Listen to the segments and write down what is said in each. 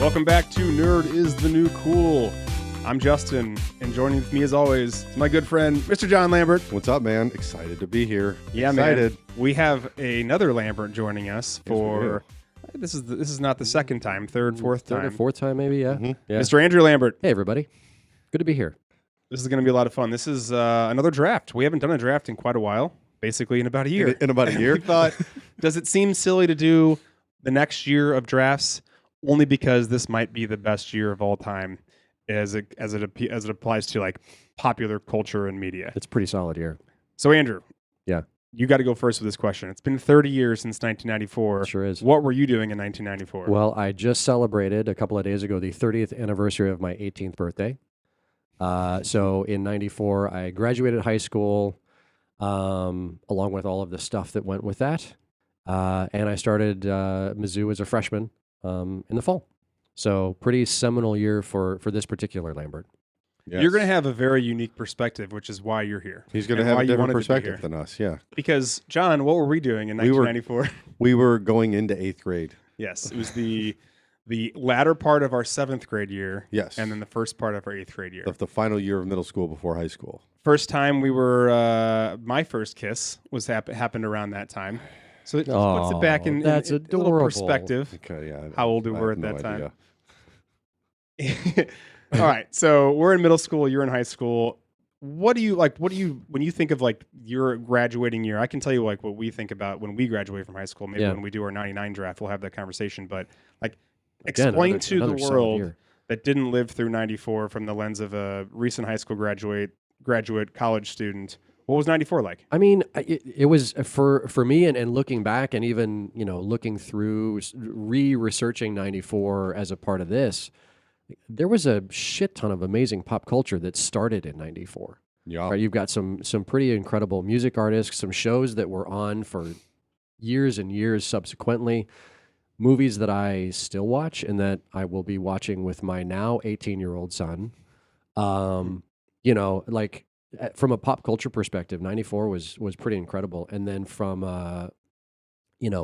Welcome back to Nerd is the New Cool. I'm Justin, and joining with me as always is my good friend, Mr. John Lambert. What's up, man? Excited to be here. Yeah, Excited. man. We have another Lambert joining us for this is not the second time, third or fourth time, maybe. Yeah. Yeah. Mr. Andrew Lambert. Hey, everybody. Good to be here. This is going to be a lot of fun. This is another draft. We haven't done a draft in quite a while, basically in about a year. In about a year? We thought, does it seem silly to do the next year of drafts only because this might be the best year of all time as it applies to like popular culture and media? It's a pretty solid year. So, Andrew. Yeah. You got to go first with this question. It's been 30 years since 1994. It sure is. What were you doing in 1994? Well, I just celebrated a couple of days ago the 30th anniversary of my 18th birthday. So in 94, I graduated high school, along with all of the stuff that went with that. And I started Mizzou as a freshman in the fall. So pretty seminal year for this particular Lambert. Yes. You're going to have a very unique perspective, which is why you're here. He's going to have a different perspective than us, yeah. Because, John, what were we doing in 1994? We were going into 8th grade. Yes, it was the latter part of our 7th grade year. Yes. And then the first part of our 8th grade year. The final year of middle school before high school. First time we were, my first kiss was happened around that time. So it just puts it back in a little perspective. Okay, yeah. How old we were at that time. All right, so we're in middle school, you're in high school. What do you when you think of like your graduating year? I can tell you like what we think about when we graduate from high school. Maybe when we do our 99 draft, we'll have that conversation. But like, explain to the world that didn't live through 94 from the lens of a recent high school graduate, college student. What was 94 like? I mean, it was for me and looking back and even, looking through, researching 94 as a part of this, there was a shit ton of amazing pop culture that started in 94. Yeah. Right? You've got some pretty incredible music artists, some shows that were on for years and years subsequently, movies that I still watch and that I will be watching with my now 18-year-old son. Like from a pop culture perspective, 94 was pretty incredible. And then from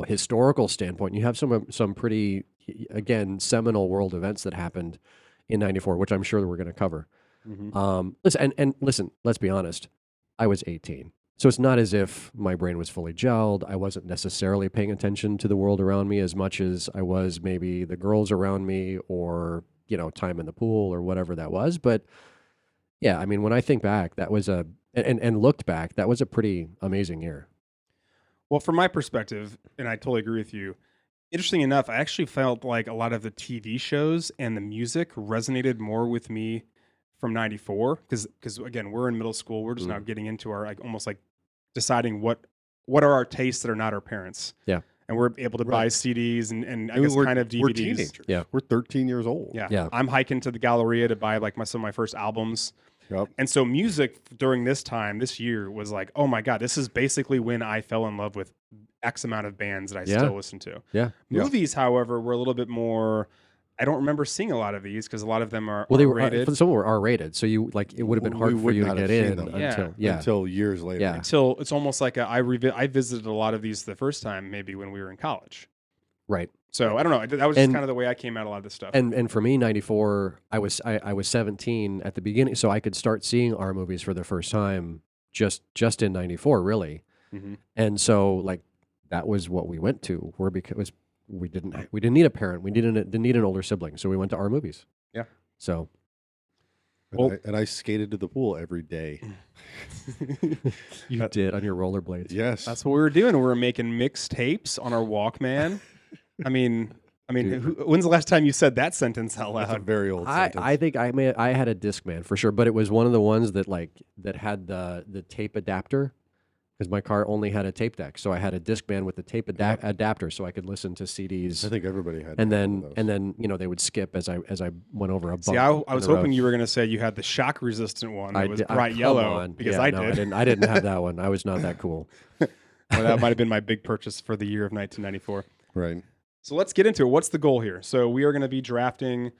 historical standpoint, you have some pretty, again, seminal world events that happened in 94, which I'm sure that we're going to cover. Mm-hmm. Listen, let's be honest. I was 18. So it's not as if my brain was fully gelled. I wasn't necessarily paying attention to the world around me as much as I was maybe the girls around me or, time in the pool or whatever that was. But yeah, I mean, when I think back, that was and looked back, that was a pretty amazing year. Well, from my perspective, and I totally agree with you, interesting enough, I actually felt like a lot of the TV shows and the music resonated more with me from 94 because again, we're in middle school. We're just now getting into our almost like deciding what are our tastes that are not our parents. Yeah. And we're able to buy CDs and I guess kind of DVDs. We're teenagers. Yeah. We're 13 years old. Yeah. I'm hiking to the Galleria to buy like some of my first albums. Yep. And so music during this year was like, oh my God, this is basically when I fell in love with X amount of bands that I still listen to. Yeah. Movies, however, were a little bit more, I don't remember seeing a lot of these because a lot of them are R-rated. Some were R-rated, so it would have been hard for you to get in until years later. Yeah. Until it's almost like I visited a lot of these the first time maybe when we were in college. Right. So I don't know. That was just kind of the way I came at a lot of this stuff. And for me, 94, I was 17 at the beginning, so I could start seeing R movies for the first time just in 94, really. Mm-hmm. And so like that was what we went to, because we didn't need a parent, we didn't need an older sibling, so we went to R movies. Yeah. So. And I skated to the pool every day. You did on your rollerblades. Yes. That's what we were doing. We were making mixtapes on our Walkman. I mean, when's the last time you said that sentence out loud? That's a very old sentence. I think I had a Discman for sure, but it was one of the ones that had the tape adapter, because my car only had a tape deck, so I had a Discman with the tape adapter, so I could listen to CDs. I think everybody had. And then they would skip as I went over a bump. See, I was hoping you were going to say you had the shock resistant one that was bright yellow because I did. I didn't have that one. I was not that cool. Well, that might have been my big purchase for the year of 1994. Right. So let's get into it. What's the goal here? So we are going to be drafting.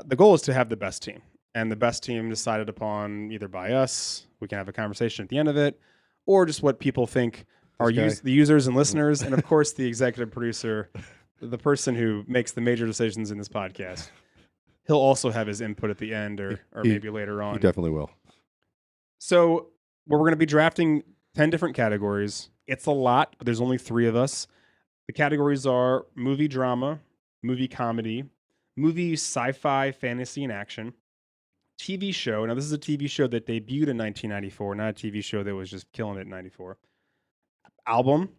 The goal is to have the best team, and the best team decided upon either by us. We can have a conversation at the end of it, or just what people think are the users and listeners, and of course the executive producer, the person who makes the major decisions in this podcast, he'll also have his input at the end or maybe later on. He definitely will. So we're going to be drafting 10 different categories. It's a lot, but there's only 3 of us. The categories are movie drama, movie comedy, movie sci-fi, fantasy, and action, TV show. Now, this is a TV show that debuted in 1994, not a TV show that was just killing it in 94. Album,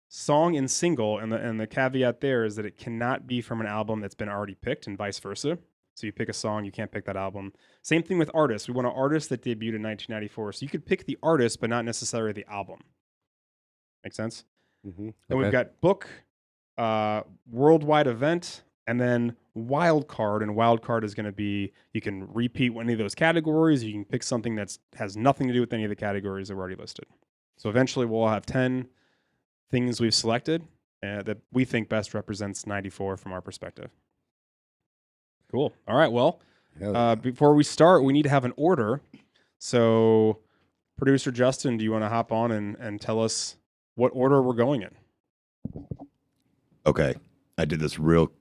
song, and single. And the caveat there is that it cannot be from an album that's been already picked and vice versa. So you pick a song, you can't pick that album. Same thing with artists. We want an artist that debuted in 1994. So you could pick the artist, but not necessarily the album. Make sense? Mm-hmm. Then we've got book, worldwide event, and then wild card. And wild card is going to be, you can repeat any of those categories. You can pick something that has nothing to do with any of the categories that were already listed. So eventually we'll have 10 things we've selected that we think best represents 94 from our perspective. Cool. All right. Well, before we start, we need to have an order. So producer Justin, do you want to hop on and tell us what order we're going in? Okay. I did this real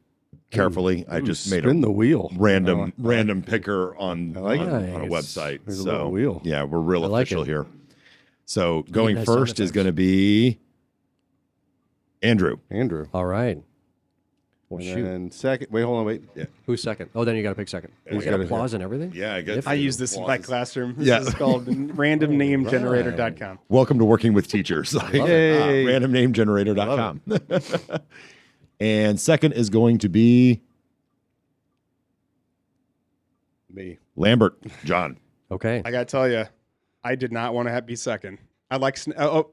carefully. I just made the wheel. Random picker on a website. There's a little wheel. Yeah, we're real official here. So going nice first is going to be Andrew. All right. Well, And then second. Wait, hold on. Wait. Yeah. Who's second? Oh, then you got to pick second. We got applause and everything? Yeah, I guess. I use this in my classroom. Yeah. This is called randomnamegenerator.com. Welcome to working with teachers. Hey. Randomnamegenerator.com. And second is going to be Me. Lambert. John. Okay. I got to tell you, I did not want to be second. I like.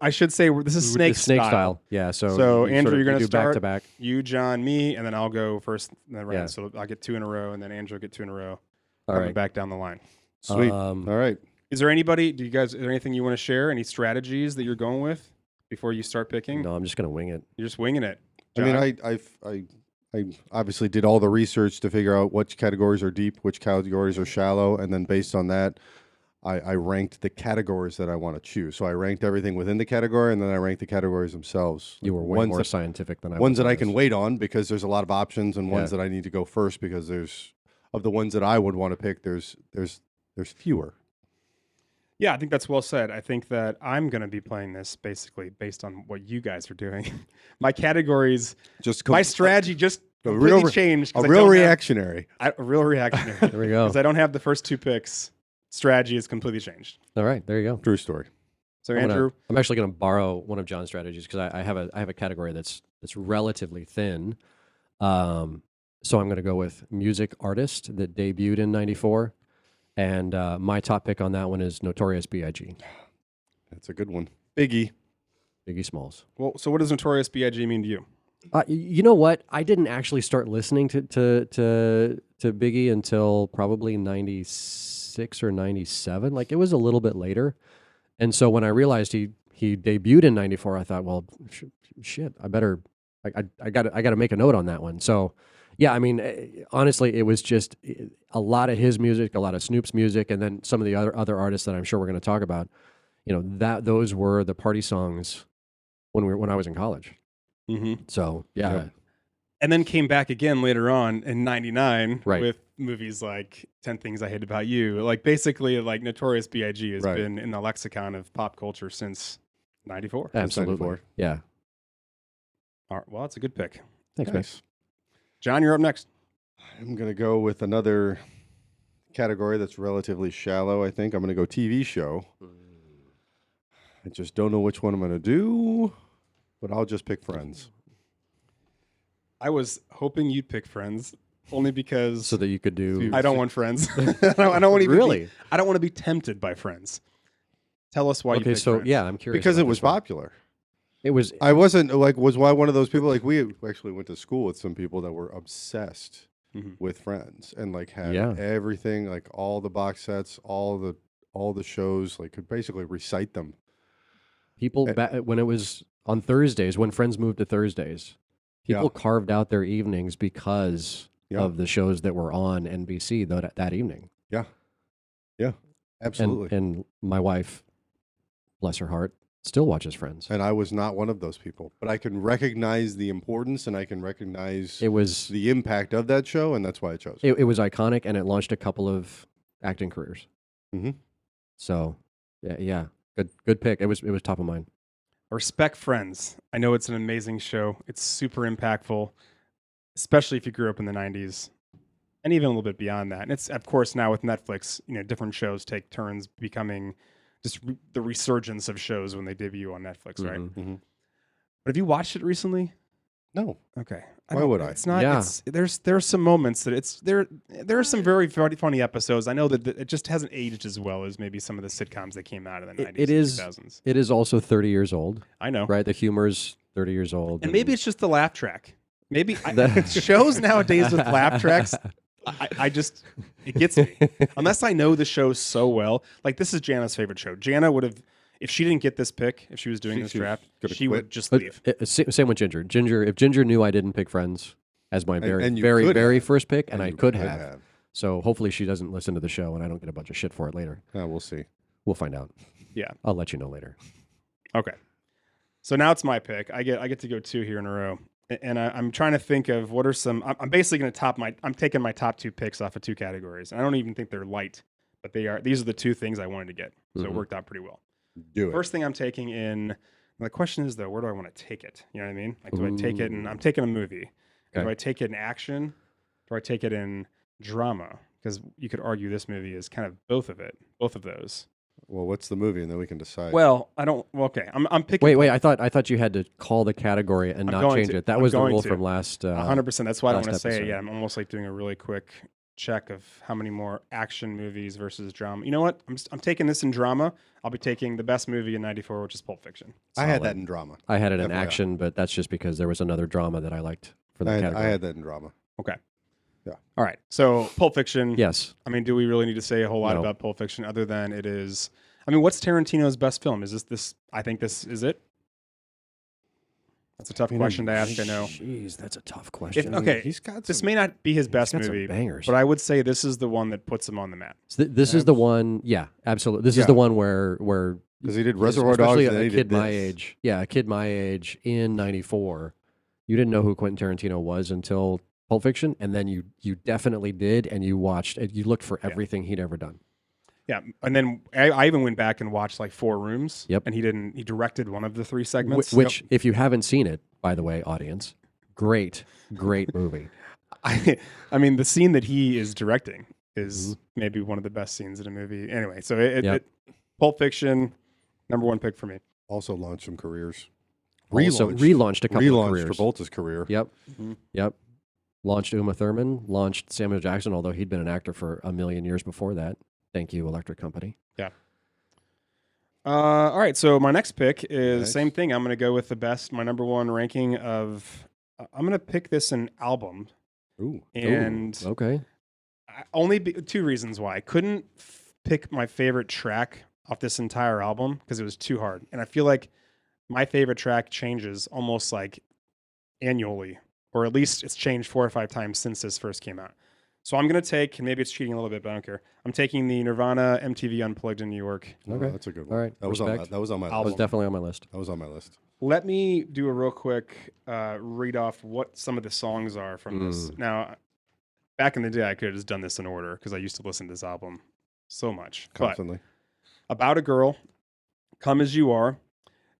I should say this is snake style. Yeah. So Andrew, you're going to start back to back. You, John, me, and then I'll go first in the round. Yeah. So I'll get 2 in a row, and then Andrew will get 2 in a row. All Coming right. back down the line. Sweet. All right. Is there anybody? Is there anything you want to share? Any strategies that you're going with before you start picking? No, I'm just gonna wing it. You're just winging it. I mean, I obviously did all the research to figure out which categories are deep, which categories are shallow, and then based on that, I ranked the categories that I want to choose. So I ranked everything within the category, and then I ranked the categories themselves. You were way more scientific than I was. Ones that on I can this. wait on because there's a lot of options, and ones that I need to go first because there's of the ones that I would want to pick. There's fewer. Yeah, I think that's well said. I think that I'm going to be playing this basically based on what you guys are doing. My categories, my strategy just completely changed. A real reactionary. A real reactionary. There we go. Because I don't have the first 2 picks. Strategy is completely changed. All right. There you go. True story. So Andrew, I'm actually going to borrow one of John's strategies because I have a category that's relatively thin. So I'm going to go with music artist that debuted in '94, and my top pick on that one is Notorious B.I.G. That's a good one. Biggie Smalls. Well, so what does Notorious B.I.G. mean to you? You know what? I didn't actually start listening to Biggie until probably '96 or '97. Like it was a little bit later. And so when I realized he debuted in '94, I thought, well, shit, I got to make a note on that one. So, yeah, I mean, honestly, it was just a lot of his music, a lot of Snoop's music, and then some of the other artists that I'm sure we're going to talk about. You know, those were the party songs when I was in college. Mm-hmm. So, yeah. And then came back again later on in '99 Right. with movies like 10 Things I Hate About You. Like basically, like Notorious B.I.G. has been in the lexicon of pop culture since '94. Absolutely. 94. Yeah. All right, well, that's a good pick. Thanks, Nice. John, you're up next. I'm going to go with another category that's relatively shallow, I think. I'm going to go TV show. I just don't know which one I'm going to do, but I'll just pick Friends. I was hoping you'd pick Friends only because So that you could do. I don't want Friends. I don't want to Really? I don't want to be tempted by Friends. Tell us why you Okay, picked so Friends. yeah, I'm curious. Because it about was this one. popular. It was. I wasn't was one of those people, like we actually went to school with some people that were obsessed with Friends and like had everything, like all the box sets, all the shows, like could basically recite them. People when it was on Thursdays, when Friends moved to Thursdays, people carved out their evenings because of the shows that were on NBC that evening. Yeah, absolutely. And my wife, bless her heart, Still watches Friends. And I was not one of those people, but I can recognize the importance and I can recognize It was the impact of that show, and that's why I chose it was iconic, and it launched a couple of acting careers. Mhm. So, yeah, good pick. It was top of mind. I respect Friends. I know it's an amazing show. It's super impactful, especially if you grew up in the 90s and even a little bit beyond that. And it's, of course, now with Netflix, different shows take turns becoming just the resurgence of shows when they debut on Netflix, right? Mhm. But have you watched it recently? No. Okay. Why would I? It's not. Yeah. There's some moments that there are some very funny episodes. I know that it just hasn't aged as well as maybe some of the sitcoms that came out in the 90s It and is 2000s. It is also 30 years old, I know. right? The humor's 30 years old, And maybe it's just the laugh track. Maybe The- shows nowadays with laugh tracks, I just, it gets me. Unless I know the show so well. Like, this is Jana's favorite show. Jana would have, if she didn't get this pick, if she was doing this She draft, could've she would quit. just leave. Same with Ginger. If Ginger knew I didn't pick Friends as my and you very could have. first pick, and I you could have. So hopefully she doesn't listen to the show, and I don't get a bunch of shit for it later. We'll see. We'll find out. Yeah. I'll let you know later. Okay. So now it's my pick. I get to go 2 here in a row. And I'm trying to think of what are some. I'm basically going to I'm taking my top 2 picks off of 2 categories. And I don't even think they're light, but these are the 2 things I wanted to get. So it worked out pretty well. Do it. First thing I'm taking in. The question is though, where do I want to take it? You know what I mean? Like, do I take it? And I'm taking a movie. Okay. Do I take it in action? Do I take it in drama? Because you could argue this movie is kind of both of those. Well, what's the movie, and then we can decide. Well, I don't. Well, okay, I'm picking. Wait. I thought you had to call the category and not change it. That I'm was the going rule to. from last. 100%. That's why I don't want to last say it. episode. Yeah, I'm almost like doing a really quick check of how many more action movies versus drama. You know what? I'm taking this in drama. I'll be taking the best movie in '94, which is Pulp Fiction. I had solid. that in drama. I had it in FYI. action, but that's just because there was another drama that I liked for the category. I had that in drama. Okay. Yeah. All right. So Pulp Fiction. Yes. I mean, do we really need to say a whole lot No. about Pulp Fiction other than it is? I mean, what's Tarantino's best film? Is this? I think this is it. That's a tough question to ask. I know. Jeez, that's a tough question. Okay, He's got this some- may not be his best got some movie, bangers. but I would say this is the one that puts him on the map. So this is the one. Yeah, absolutely. This is Yeah. the one where Because he did Reservoir Dogs, especially and then a he kid did my this. age. Yeah, a kid my age in '94. You didn't know who Quentin Tarantino was until Pulp Fiction, and then you definitely did, and you watched. You looked for everything he'd ever done. Yeah, and then I even went back and watched like 4 Rooms. Yep. And he directed one of the 3 segments. Which, if you haven't seen it, by the way, audience, great movie. I mean, the scene that he is directing is maybe one of the best scenes in a movie. Anyway, so Pulp Fiction, number 1 pick for me. Also launched some careers. Also relaunched a couple of careers. Travolta's career. Yep. Mhm. Yep. Launched Uma Thurman, launched Samuel Jackson, although he'd been an actor for a million years before that. Thank you, Electric Company. All right, so my next pick is Nice. same thing. I'm going to go with the best. My number 1 ranking of. I'm going to pick this an album, Ooh. and Ooh, okay. only 2 reasons why I couldn't pick my favorite track off this entire album because it was too hard, and I feel like my favorite track changes almost like annually, or at least it's changed 4 or 5 times since this first came out. So I'm going to take, and maybe it's cheating a little bit, but I don't care. I'm taking the Nirvana MTV Unplugged in New York. Okay. That's a good one. All right. That was on my, Respect. that was on my That Album. was list. definitely on my list. That was on my list. Let me do a real quick read off what some of the songs are from this. Now, back in the day, I could have just done this in order because I used to listen to this album so much. Constantly. But About a Girl, Come As You Are,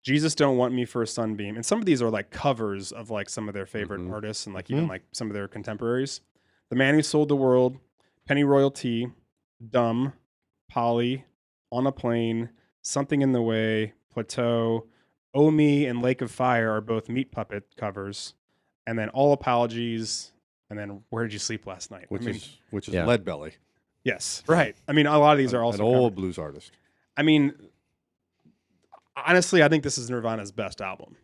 Jesus Don't Want Me for a Sunbeam. And some of these are like covers of like some of their favorite artists and like even like some of their contemporaries. The Man Who Sold the World, Penny Royalty, Dumb, Polly, On a Plane, Something in the Way, Plateau, Oh Me, and Lake of Fire are both Meat Puppet covers. And then All Apologies, and then Where Did You Sleep Last Night? Which I mean, is Yeah. Lead Belly. yes, right. I mean, a lot of these are An also old covers. blues artist. I mean, honestly, I think this is Nirvana's best album.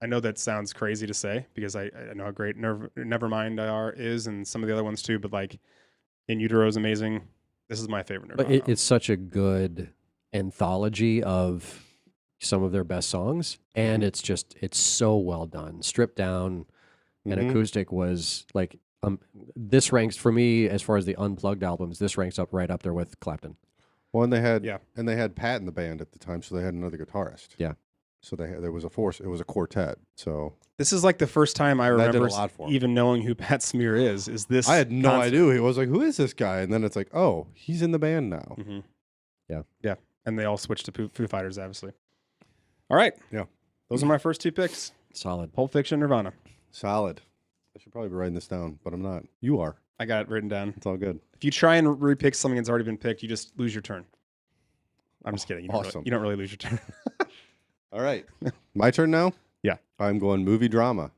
I know that sounds crazy to say because I know how great Nevermind is and some of the other ones too, but like In Utero is amazing. This is my favorite Nirvana. But it's such a good anthology of some of their best songs, and it's so well done, stripped down, and acoustic was like this ranks for me as far as the unplugged albums. This ranks up right up there with Clapton. Well, and they had Yeah. Pat in the band at the time, so they had another guitarist. Yeah. So there was a force. It was a quartet. So This is like the first time I That did a remember lot for him. even knowing who Pat Smear is. Is this? I had no concert. idea. He was like, "Who is this guy?" And then it's like, "Oh, he's in the band now." Mm-hmm. Yeah. Yeah. And they all switched to Foo Fighters, obviously. All right. Yeah. Those are my first two picks. Solid. Pulp Fiction, Nirvana. Solid. I should probably be writing this down, but I'm not. You are. I got it written down. It's all good. If you try and repick something that's already been picked, you just lose your turn. I'm just kidding. Awesome. You don't really lose your turn. All right. My turn now? Yeah. I'm going movie drama.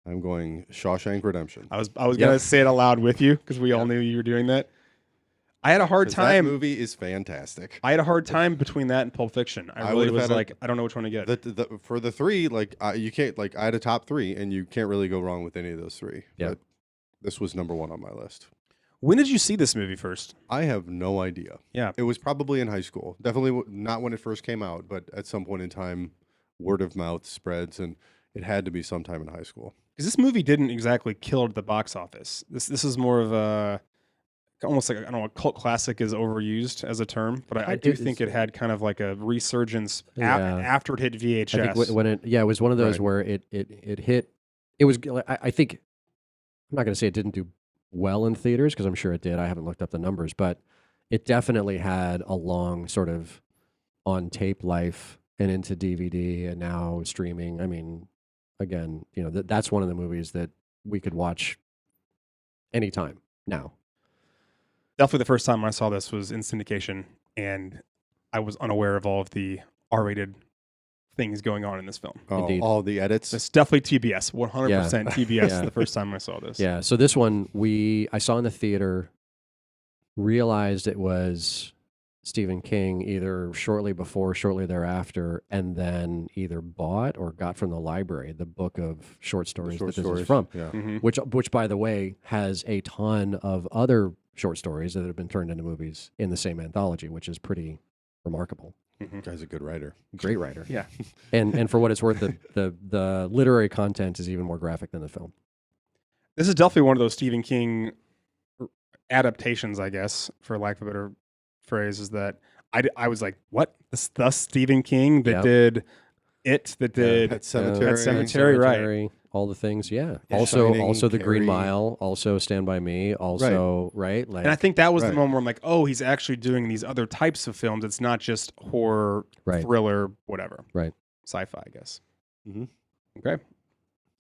I'm going Shawshank Redemption. I was gonna say it aloud with you because we all knew you were doing that. I had a hard 'Cause time. That movie is fantastic. I had a hard time between that and Pulp Fiction. I really would've was had a- like, I don't know which one to get. For the three, like you can't like I had a top three, and you can't really go wrong with any of those three. Yeah. But this was number one on my list. When did you see this movie first? I have no idea. Yeah. It was probably in high school. Definitely not when it first came out, but at some point in time, word of mouth spreads, and it had to be sometime in high school. Because this movie didn't exactly kill at the box office. This is more of a almost like I don't know, a cult classic is overused as a term, but I do think it had kind of like a resurgence after it hit VHS. I think when it was one of those Right. where it hit. It was. I think I'm not going to say it didn't do well in theaters because I'm sure it did. I haven't looked up the numbers, but it definitely had a long sort of on tape life and into DVD and now streaming. I mean, again, that's one of the movies that we could watch anytime now. Definitely the first time I saw this was in syndication, and I was unaware of all of the R-rated things going on in this film. Oh, Indeed. all the edits. It's definitely TBS, 100% TBS. Yeah. The first time I saw this. Yeah. So this one I saw in the theater, realized it was Stephen King either shortly before, shortly thereafter, and then either bought or got from the library the book of short stories that this is from. Yeah. Mm-hmm. Which, by the way, has a ton of other short stories that have been turned into movies in the same anthology, which is pretty remarkable. Guy's a good writer. Great writer. Yeah. And for what it's worth, the literary content is even more graphic than the film. This is definitely one of those Stephen King adaptations, I guess, for lack of a better phrase, is that I was like, what? The Stephen King that did it, that did Pet Sematary. Pet Sematary, right. All the things, yeah. Yeah, Also Shining, the Green Carrie. Mile, also Stand By Me, also, right? Like, And I think that was the Right. moment where I'm like, oh, he's actually doing these other types of films. It's not just horror, Right. thriller, whatever. Right. Sci-fi, I guess. Mhm. Okay.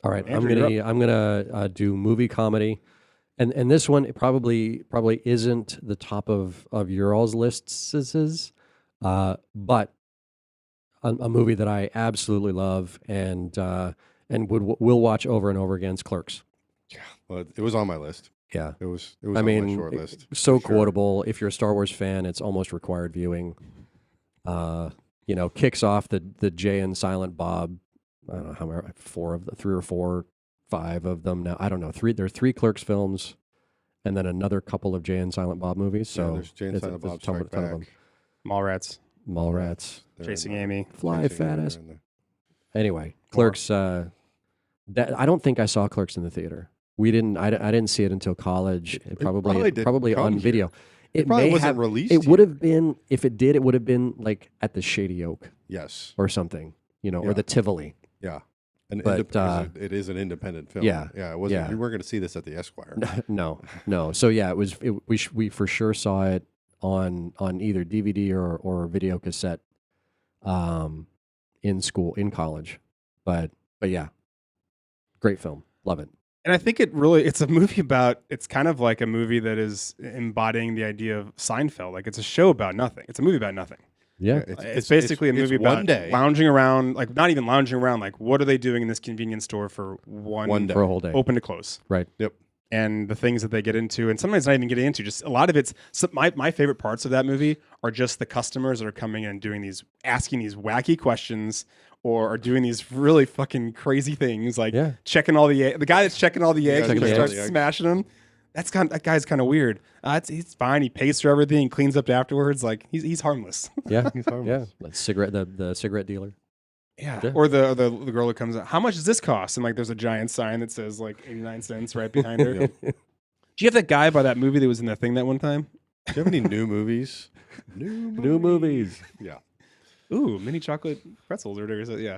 all right, Andrew, you're I'm gonna do movie comedy. And this one it probably isn't the top of your all's lists, but a movie that I absolutely love and will watch over and over again is Clerks. Well, it was on my list. Yeah, It was I on my mean, short list. so for sure. quotable. If you're a Star Wars fan, it's almost required viewing. Kicks off the Jay and Silent Bob. I don't know how many, 3 or 4, 5 of them now. I don't know. There are 3 Clerks films, and then another couple of Jay and Silent Bob movies. So there's Jay and it's a- Silent there's a Bob ton Strike of them. Back. Mallrats, Mallrats, They're Chasing in there. Amy. Fly Chasing Fat Amy, Ass. they're in there. Anyway, Clerks. That I don't think I saw Clerks in the theater. We didn't. I didn't see it until college. It probably didn't probably come on here. video. It probably may wasn't have, released It would here. have been if it did. It would have been like at the Shady Oak Yes. or something, or Yeah. the Tivoli. Yeah. And But, it is an independent film. yeah, Yeah. It wasn't. yeah. You weren't going to see this at the Esquire. No. So yeah, it was. We for sure saw it on either DVD or video cassette, in college, but yeah, great film, love it. And I think it's a movie about, it's kind of like a movie that is embodying the idea of Seinfeld. Like it's a show about nothing. It's a movie about nothing. Yeah, It's basically a movie one about day. lounging around, like not even lounging around, like what are they doing in this convenience store for one day. for a whole day. open to close? Right. Yep. And the things that they get into, and sometimes not even getting into, just a lot of it's, my favorite parts of that movie are just the customers that are coming in and asking these wacky questions, or are doing these really fucking crazy things, like checking all the guy that's checking all the eggs Checking and the starts eggs. smashing them. That guy's kind of weird. He's fine. He pays for everything, cleans up afterwards. Like he's harmless. Yeah, He's harmless. yeah. The cigarette dealer. Yeah. Or the girl that comes out, how much does this cost? And like there's a giant sign that says like 89 cents right behind her. Do you have that guy by that movie that was in that thing that one time? Do you have any new movies? New movies. Yeah. Ooh, mini chocolate pretzels or whatever. Yeah.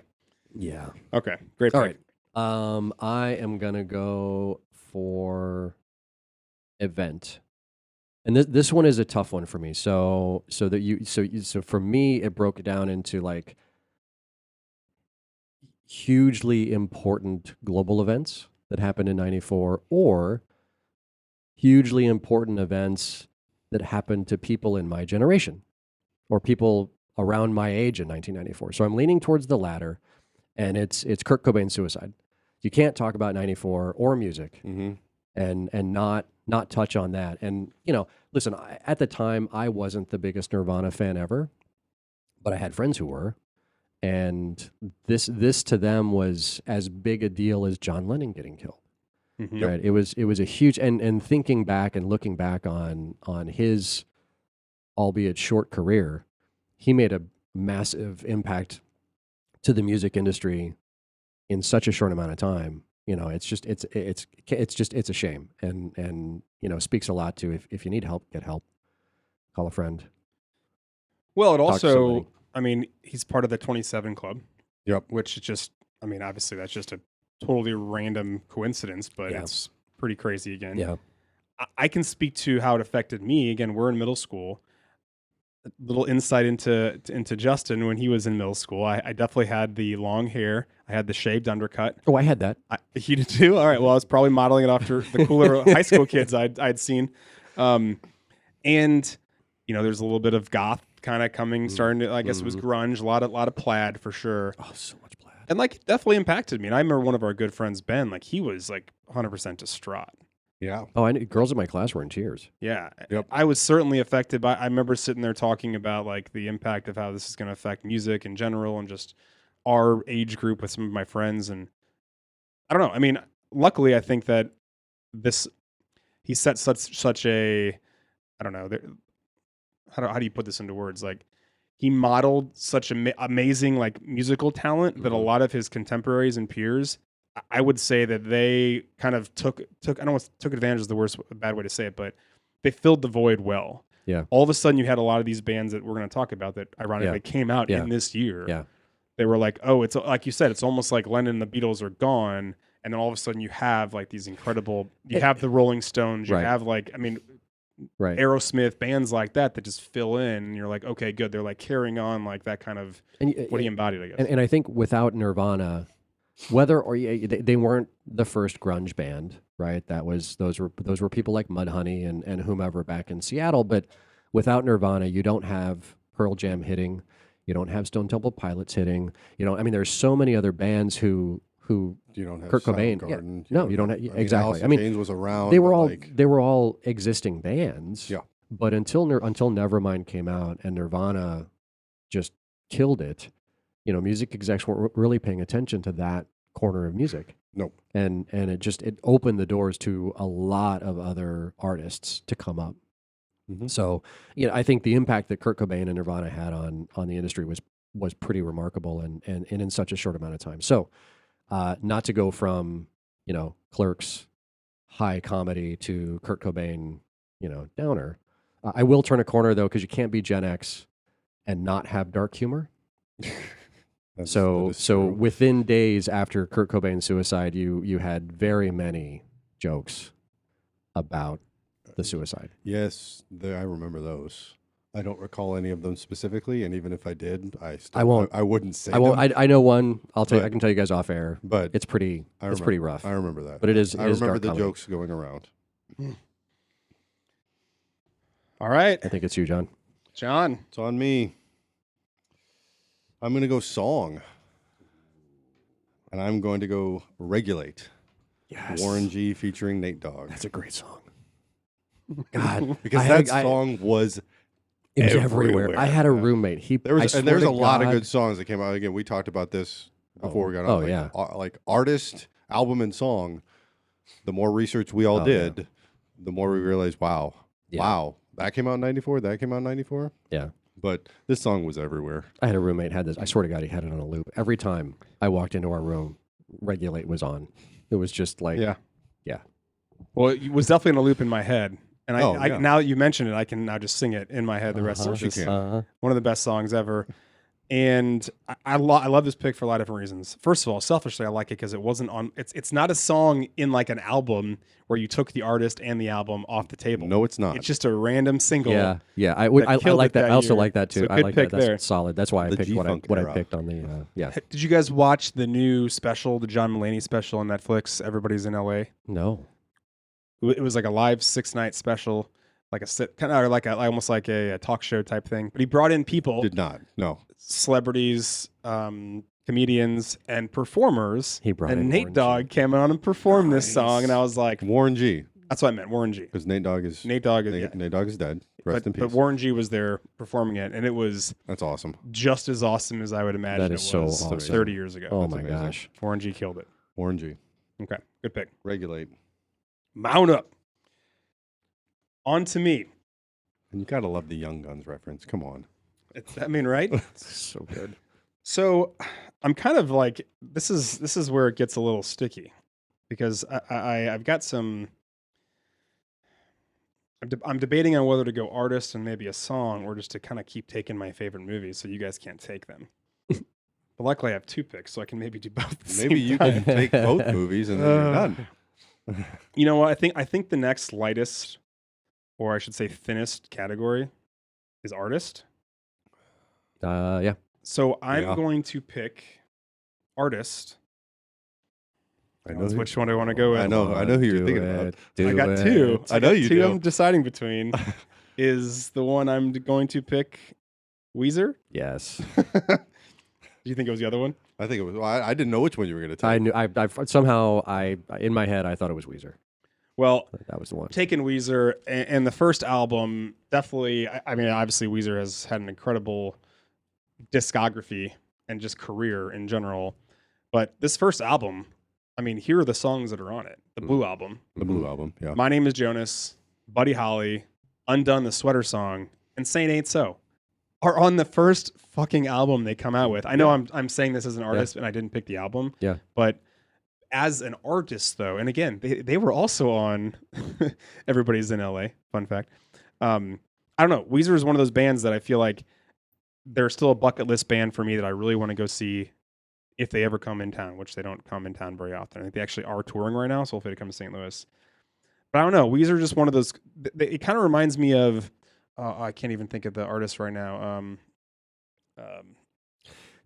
Yeah. Okay. Great. All pick. right. I am gonna go for event, and this one is a tough one for me. So for me, it broke it down into like hugely important global events that happened in '94, or hugely important events that happened to people in my generation or people around my age in 1994. So I'm leaning towards the latter, and it's Kurt Cobain's suicide. You can't talk about '94 or music and not touch on that. And listen, at the time I wasn't the biggest Nirvana fan ever, but I had friends who were, and this to them was as big a deal as John Lennon getting killed. Mm-hmm. Right? It was a huge, and thinking back and looking back on his albeit short career, he made a massive impact to the music industry in such a short amount of time. It's just it's a shame, and speaks a lot to if you need help, get help, call a friend. Well, it Talk to also, somebody. I mean, he's part of the 27 Club. Yep. Which is just, I mean, obviously that's just a totally random coincidence, but Yeah. it's pretty crazy again. Yeah. I can speak to how it affected me. Again, we're in middle school. A little insight into Justin when he was in middle school. I definitely had the long hair. I had the shaved undercut. Oh, I had that. You did too? All right. Well, I was probably modeling it after the cooler high school kids I'd seen. And there's a little bit of goth kind of starting to, I guess it was grunge, a lot of plaid for sure. Oh, so much plaid. And like it definitely impacted me. And I remember one of our good friends, Ben, like he was like 100% distraught. Yeah. Oh, I knew girls in my class were in tears. Yeah. Yep. I was certainly affected by, I remember sitting there talking about like the impact of how this is going to affect music in general and just our age group with some of my friends. And I don't know. I mean, luckily I think that he set such a, I don't know, how do you put this into words? Like he modeled such amazing like musical talent that a lot of his contemporaries and peers, I would say that they kind of took I don't want to took advantage is a bad way to say it, but they filled the void well. Yeah. All of a sudden you had a lot of these bands that we're going to talk about that ironically came out Yeah. in this year. Yeah. They were like, oh, it's like you said, it's almost like Lennon and the Beatles are gone. And then all of a sudden you have like these incredible, you have the Rolling Stones, you Right. have like, I mean, Right. Aerosmith, bands like that just fill in and you're like, okay, good. They're like carrying on like that kind of what he embodied, I guess. And I think without Nirvana, whether or they weren't the first grunge band, right? Those were people like Mudhoney and whomever back in Seattle. But without Nirvana, you don't have Pearl Jam hitting, you don't have Stone Temple Pilots hitting. I mean, there's so many other bands who You don't have Kurt Cobain. Soundgarden. Yeah. No, you don't have exactly. Alice I in mean, Chains was around. they were but, all like, they were all existing bands. Yeah. But until Nevermind came out and Nirvana just killed it, music execs weren't really paying attention to that corner of music. Nope. And it opened the doors to a lot of other artists to come up. Mhm. So, I think the impact that Kurt Cobain and Nirvana had on the industry was pretty remarkable and in such a short amount of time. So, not to go from, Clerks high comedy to Kurt Cobain, downer. I will turn a corner though, because you can't be Gen X and not have dark humor. that So is true. within days after Kurt Cobain's suicide, you had very many jokes about the suicide. Yes, I remember those. I don't recall any of them specifically, and even if I did, I won't. I wouldn't say I won't. them. I know one. I But- can tell you guys off air. But It's pretty. I It's pretty rough. I remember that. But it is. I It is remember dark the comedy. jokes going around. All right, I think it's you, John. John. It's on me. I'm going to go song. And I'm going to go Regulate. Yes. Warren G featuring Nate Dogg. That's a great song. God, Because I that had- song was it was everywhere. everywhere. I had a roommate. there's a to lot of God- good songs that came out. Again, we talked about this before we got Oh, on. Like, yeah. Like artist, album, and song. The more research we all Oh, did, the more we realized, wow, Yeah. that came out in '94. That came out in '94. Yeah. But this song was everywhere. I had a roommate had this. I swear to God, he had it on a loop every time I walked into our room. Regulate was on. It was just like Yeah. yeah. Well, it was definitely in a loop in my head. And I yeah. now that you mention it, I can now just sing it in my head the rest of course you this. can. One of the best songs ever. And I love this pick for a lot of different reasons. First of all, selfishly, I like it because it wasn't on. It's not a song in like an album where you took the artist and the album off the table. No, it's not. It's just a random single. Yeah. I killed like it that. that I also year. like that too. So I good like pick that. That's there. solid. That's why I The picked what I G-Funk picked on the. Yeah. Did you guys watch the new special, the John Mulaney special on Netflix? Everybody's in LA. No. It was like a live 6-night special, like a sit kind of like almost like a talk show type thing. But he brought in people, Did not. No. celebrities, comedians, and performers. He brought and in Nate Warren G. Dogg came on and performed this song, and I was like, Warren G. that's what I meant, Warren G. Because Nate Dogg is Nate Dogg is Nate Dogg is dead. Rest in peace. But Warren G was there performing it, and it was That's awesome. just as awesome as I would imagine That is it so was awesome. 30 years ago. Oh That's my amazing. gosh. Warren G killed it. Warren G. Okay, good pick. Regulate. Mount up. On to me. And you gotta love the Young Guns reference. Come on. I mean, right? So good. So I'm kind of like this is where it gets a little sticky because I've got some. I'm debating on whether to go artist and maybe a song or just to kind of keep taking my favorite movies so you guys can't take them. But luckily I have 2 picks, so I can maybe do both. At the Maybe same you time. can take both movies and then you're done. You know what? I think the next lightest, or I should say thinnest category, is artist. Yeah. So I'm Yeah. going to pick artist. I know. Which one do I want to go with? I know who you're Do thinking it. about. Do I got it. 2. I know got you 2 do. I'm deciding between. Is the one I'm going to pick Weezer? Yes. Do you think it was the other one? I think it was. Well, I didn't know which one you were going to take. I knew. I somehow in my head I thought it was Weezer. Well, That was the one. taking Weezer and the first album, definitely. I mean, obviously Weezer has had an incredible discography and just career in general. But this first album, I mean, here are the songs that are on it. The Blue album, The Blue album. Yeah. My Name is Jonas, Buddy Holly, Undone, the Sweater Song, and Saint Ain't So are on the first fucking album they come out with. I know I'm saying this as an artist and I didn't pick the album. Yeah. But as an artist though, and again, they were also on Everybody's in LA. Fun fact. I don't know. Weezer is one of those bands that I feel like they're still a bucket list band for me that I really want to go see if they ever come in town, which they don't come in town very often. I think they actually are touring right now, so hopefully they come to St. Louis. But I don't know. Weezer are just one of those. It kind of reminds me of. I can't even think of the artist right now.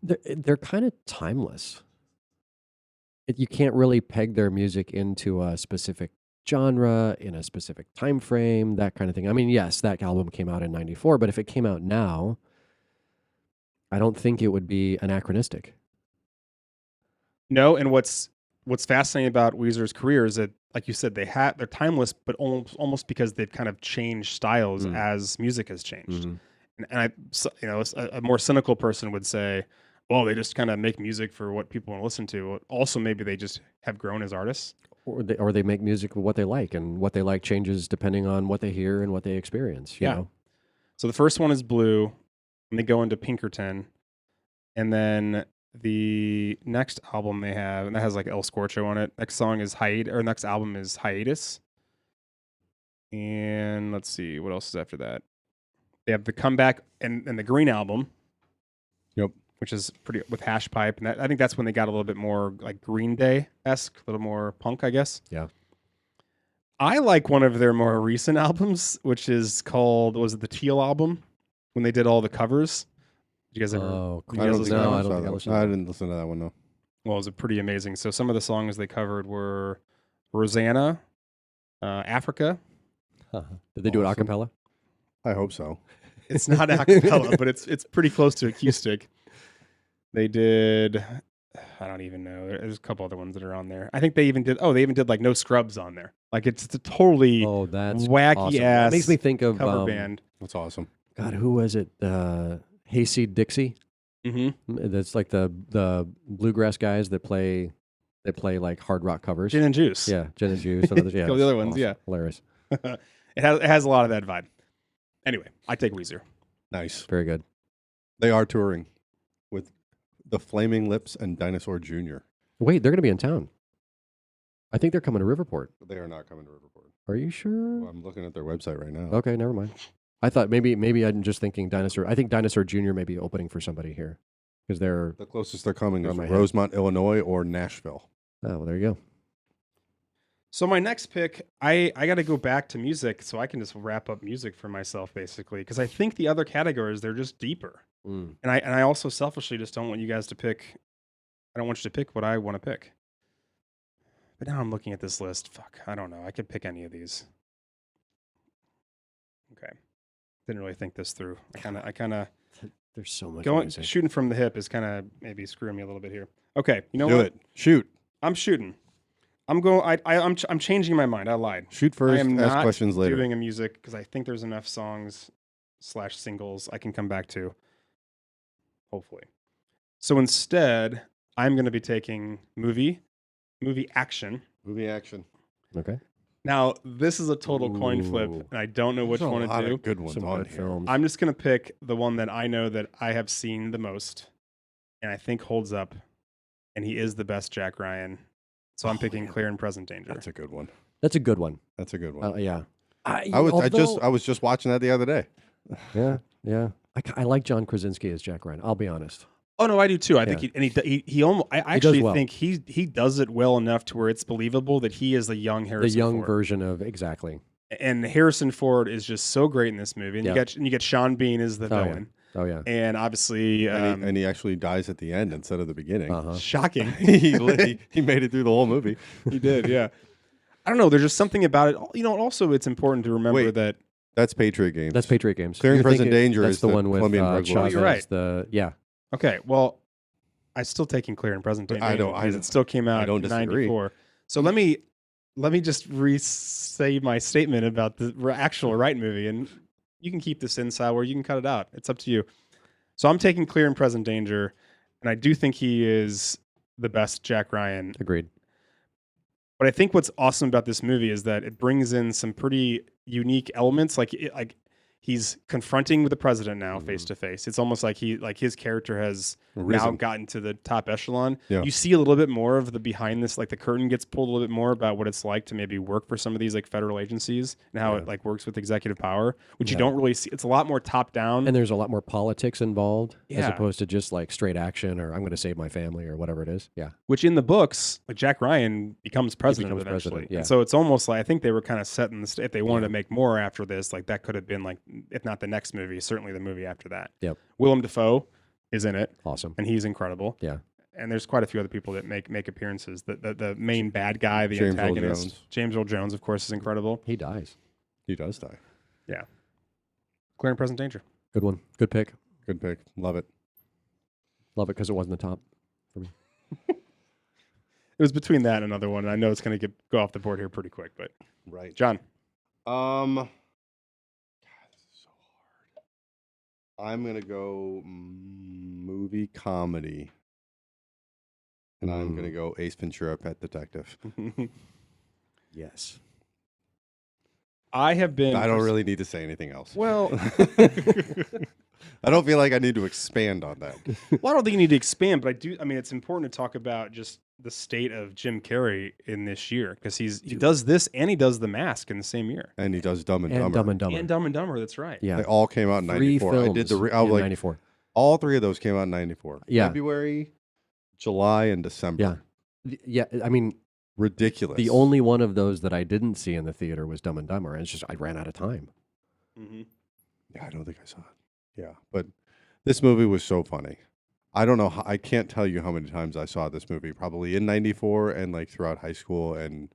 They're kind of timeless. You can't really peg their music into a specific genre in a specific time frame, that kind of thing. I mean, yes, that album came out in '94, but if it came out now, I don't think it would be anachronistic. No, and what's fascinating about Weezer's career is that, like you said, they're timeless, but almost because they've kind of changed styles as music has changed. And a more cynical person would say, well, they just kind of make music for what people want to listen to. Also, maybe they just have grown as artists. Or they make music with what they like, and what they like changes depending on what they hear and what they experience. You know? So the first one is Blue, and they go into Pinkerton, and then the next album they have, and that has like El Scorcho on it. Next song is next album is Hiatus. And let's see, what else is after that? They have the Comeback and the Green album. Yep. Which is pretty with Hash Pipe, and I think that's when they got a little bit more like Green Day-esque, a little more punk, I guess. Yeah. I like one of their more recent albums, which is called, was it the Teal album? When they did all the covers. Did you guys ever? Oh, you guys listen to that no, one? I don't think I listened. I didn't listen to that one, no. Well, it was pretty amazing. So some of the songs they covered were Rosanna, Africa. Did they do it a Awesome. cappella? I hope so. It's not a cappella, but it's pretty close to acoustic. They did, I don't even know. There's a couple other ones that are on there. I think they even did like No Scrubs on there. Like it's a totally That's wacky awesome. ass That makes me think of cover band. That's awesome. God, who was it? Hayseed Dixie. Mm-hmm. That's like the bluegrass guys that play like hard rock covers. Gin and Juice. Yeah, Gin and Juice. And others, yeah, Kill the other ones, awesome. yeah. Hilarious. it has a lot of that vibe. Anyway, I take Weezer. Nice. Very good. They are touring with the Flaming Lips and Dinosaur Jr. Wait, they're going to be in town. I think they're coming to Riverport. They are not coming to Riverport. Are you sure? Well, I'm looking at their website right now. Okay, never mind. I thought maybe I'm just thinking Dinosaur. I think Dinosaur Jr. may be opening for somebody here. because they're. The closest they're coming is Around my head. Rosemont, Illinois, or Nashville. Oh, well, there you go. So my next pick, I got to go back to music so I can just wrap up music for myself, basically, because I think the other categories, they're just deeper. Mm. And I also selfishly just don't want you guys to pick. I don't want you to pick what I want to pick. But now I'm looking at this list. Fuck, I don't know. I could pick any of these. Okay, didn't really think this through. I kind of There's so much. going music. shooting from the hip is kind of maybe screwing me a little bit here. Okay, you know Do what? it. Shoot. I'm shooting. I'm going. I'm changing my mind. I lied. Shoot I first, am ask not questions later. doing a music because I think there's enough songs / singles I can come back to. Hopefully. So instead, I'm going to be taking movie action. Movie action. Okay. Now, this is a total coin flip, Ooh. and I don't know which There's a one to lot do. of good ones Some on good here. films. I'm just going to pick the one that I know that I have seen the most and I think holds up, and he is the best Jack Ryan. So I'm Oh, picking man. Clear and Present Danger. That's a good one. That's a good one. That's a good one. Yeah. I was just watching that the other day. Yeah. I like John Krasinski as Jack Ryan. I'll be honest. Oh no, I do too. I think he almost. I actually well. think he does it well enough to where it's believable that he is the young Harrison. The young Ford. version of exactly. And Harrison Ford is just so great in this movie. And Yeah. you get Sean Bean as the villain, Oh yeah. and obviously, And he actually dies at the end instead of the beginning. Uh-huh. shocking. he made it through the whole movie. He did, yeah. I don't know. There's just something about it. You know. Also, it's important to remember Wait. that. That's Patriot Games. That's Patriot Games. Clear and You're Present thinking Danger that's is the the one with Colombian drug lord. Chavez. You're right. Yeah. Okay, well, I'm still taking Clear and Present Danger. I don't- because it still came out I don't in disagree. '94. So let me just re-say my statement about the actual Wright movie, and you can keep this inside or you can cut it out. It's up to you. So I'm taking Clear and Present Danger, and I do think he is the best Jack Ryan. Agreed. But I think what's awesome about this movie is that it brings in some pretty unique elements. Like he's confronting with the president now face to face. It's almost like his character has now Risen. gotten to the top echelon. Yeah. You see a little bit more of the behind this, like the curtain gets pulled a little bit more about what it's like to maybe work for some of these like federal agencies and how it like works with executive power, which you don't really see. It's a lot more top down. And there's a lot more politics involved as Yeah. opposed to just like straight action or I'm going to save my family or whatever it is. Yeah. Which in the books, like Jack Ryan becomes president becomes eventually. president, yeah. And so it's almost like I think they were kind of setting the if they wanted to make more after this, like that could have been like if not the next movie, certainly the movie after that. Yep. Willem Dafoe is in it, Awesome. and he's incredible. Yeah. And there's quite a few other people that make appearances. The main bad guy, the James Earl antagonist, Jones. James Earl Jones, of course, is incredible. He dies. He does die. Yeah. Clear and Present Danger. Good one. Good pick. Good pick. Love it. Love it because it wasn't the top for me. It was between that and another one, and I know it's going to go off the board here pretty quick. But Right. John, God, this is so hard. I'm gonna go movie comedy, and I'm gonna go Ace Ventura: Pet Detective. Yes. I have been. I don't really need to say anything else. Well, I don't feel like I need to expand on that. Well, I don't think you need to expand, but I do. I mean, it's important to talk about just the state of Jim Carrey in this year because he does this and he does The Mask in the same year. And he does Dumb and And Dumber. Dumb and Dumber. And Dumb and Dumber, that's right. Yeah. They all came out in 3 '94. films I did the. I in was like, 94. all 3 of those came out in '94. Yeah. February, July, and December. Yeah. Yeah. I mean, Ridiculous. the only one of those that I didn't see in the theater was Dumb and Dumber. And it's just, I ran out of time. Mm-hmm. Yeah, I don't think I saw it. Yeah, but this movie was so funny. I don't know. I can't tell you how many times I saw this movie. Probably in '94 and like throughout high school and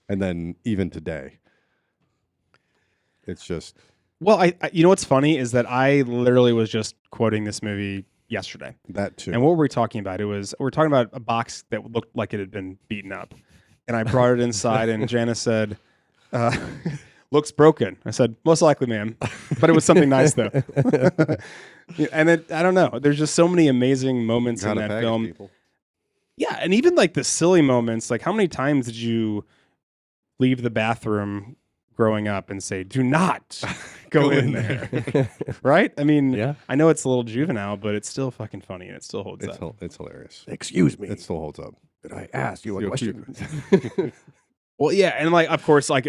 then even today. It's just Well, I you know what's funny is that I literally was just quoting this movie yesterday. that too. And what were we talking about? We were talking about a box that looked like it had been beaten up. And I brought it inside and Janice said, looks broken. I said, most likely, ma'am. But it was something nice though. And I don't know. There's just so many amazing moments in Gotta that package film. people. Yeah, and even like the silly moments, like how many times did you leave the bathroom growing up and say, do not go in there? Right? I mean, Yeah. I know it's a little juvenile, but it's still fucking funny and it still holds up. It's hilarious. Excuse me. It still holds up. Could I ask you a You- question? Well, yeah, and like of course, like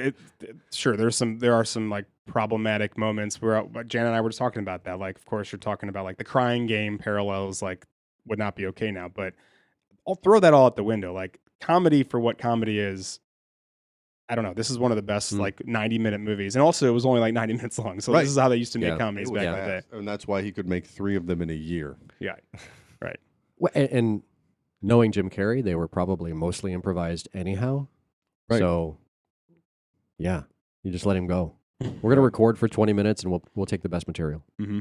sure, there are some like problematic moments where Jan and I were just talking about that. Like, of course, you're talking about like the crying game parallels, like would not be okay now. But I'll throw that all out the window. Like comedy for what comedy is. I don't know. This is one of the best like 90-minute movies, and also it was only like 90 minutes long. So this is how they used to make comedies back in the day, and that's why he could make 3 of them in a year. Yeah, right. Well, and knowing Jim Carrey, they were probably mostly improvised anyhow. Right. So, yeah, you just let him go. We're gonna record for 20 minutes, and we'll take the best material. Mm-hmm.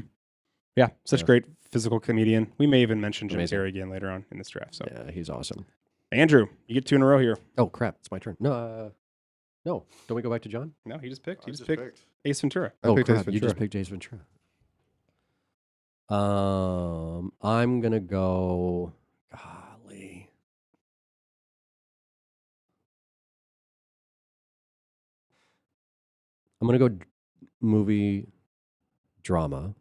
Yeah, such great physical comedian. We may even mention Jim Amazing. Carrey again later on in this draft. So Yeah, he's awesome. Andrew, you get 2 in a row here. Oh crap, it's my turn. No, don't we go back to John? No, he just picked. He just picked Ace Ventura. I picked Ace crap, you just Ventura. picked Ace Ventura. I'm gonna go. Golly. I'm gonna go movie drama.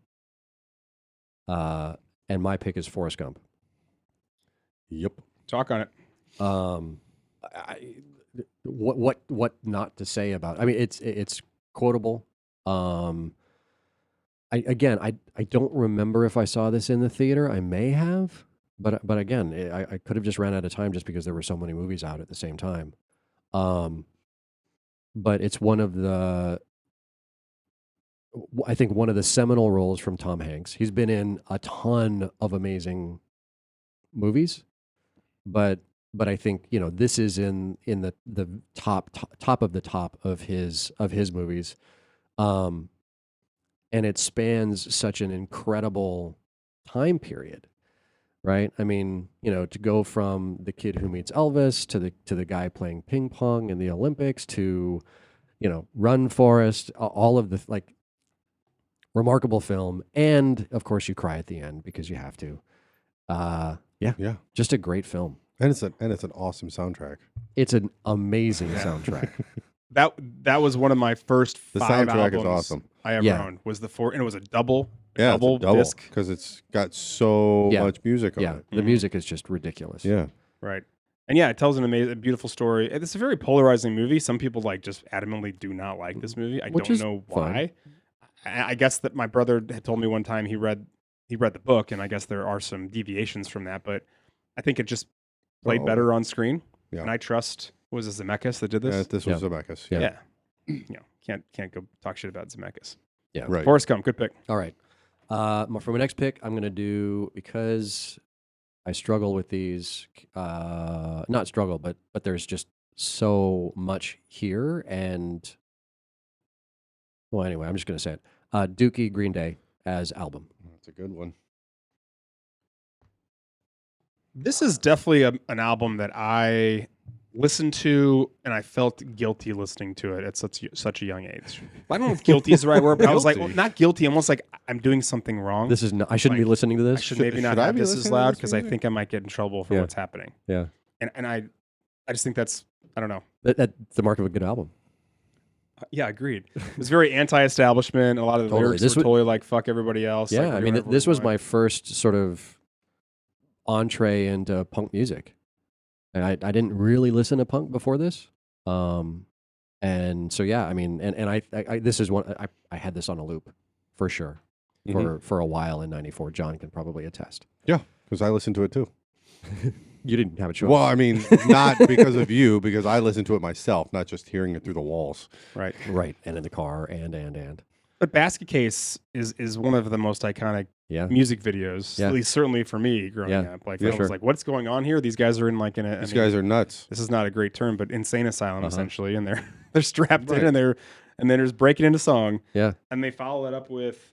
And my pick is Forrest Gump. Yep. Talk on it. What not to say about it? I mean, it's quotable. I don't remember if I saw this in the theater. I may have, but again, I could have just ran out of time just because there were so many movies out at the same time. But it's one of the, I think one of the seminal roles from Tom Hanks. He's been in a ton of amazing movies, but I think this is in the top of the top of his movies, and it spans such an incredible time period, right? I mean, to go from the kid who meets Elvis to the guy playing ping pong in the Olympics to, Run Forrest, all of the remarkable film, and of course you cry at the end because you have to. Yeah, just a great film. And it's an awesome soundtrack. It's an amazing soundtrack. That was one of my first 5 soundtrack albums is awesome. I ever owned. Was the and it was a double double disc because it's got so much music on it. The music is just ridiculous. Yeah, right. And yeah, it tells an amazing, beautiful story. It's a very polarizing movie. Some people just adamantly do not like this movie. I don't know why. I guess that my brother had told me one time he read the book, and I guess there are some deviations from that, but I think it just played better on screen. Yeah. And I trust, was it Zemeckis that did this? Yeah, this was Zemeckis. Yeah. Can't go talk shit about Zemeckis. Yeah. Right. Forrest Gump, good pick. All right. For my next pick, I'm going to do, because I struggle with these, not struggle, but there's just so much here. And, well, anyway, I'm just going to say it. Dookie, Green Day as album. That's a good one. This is definitely an album that I listened to, and I felt guilty listening to it at such a young age. I don't know if guilty is the right word, but I was like, well, not guilty, almost like I'm doing something wrong. This is I shouldn't be listening to this. I should maybe not have this as loud because I think I might get in trouble for what's happening. Yeah. And I just think that's, I don't know. That's the mark of a good album. Yeah, agreed. It was very anti-establishment. A lot of the lyrics were totally like "fuck everybody else." Yeah, like, I mean, this was my first sort of entree into punk music, and I didn't really listen to punk before this. And so yeah, I mean, and I this is one I had this on a loop for sure for a while in '94. John can probably attest. Yeah, because I listened to it too. You didn't have a choice. Well, I mean, not because of you, because I listened to it myself, not just hearing it through the walls. Right. And in the car, and. But Basket Case is one of the most iconic music videos, at least certainly for me growing up. Like I was like, what's going on here? These guys are in like These guys are nuts. This is not a great term, but insane asylum essentially, and they're strapped in and they're just breaking into song. Yeah. And they follow that up with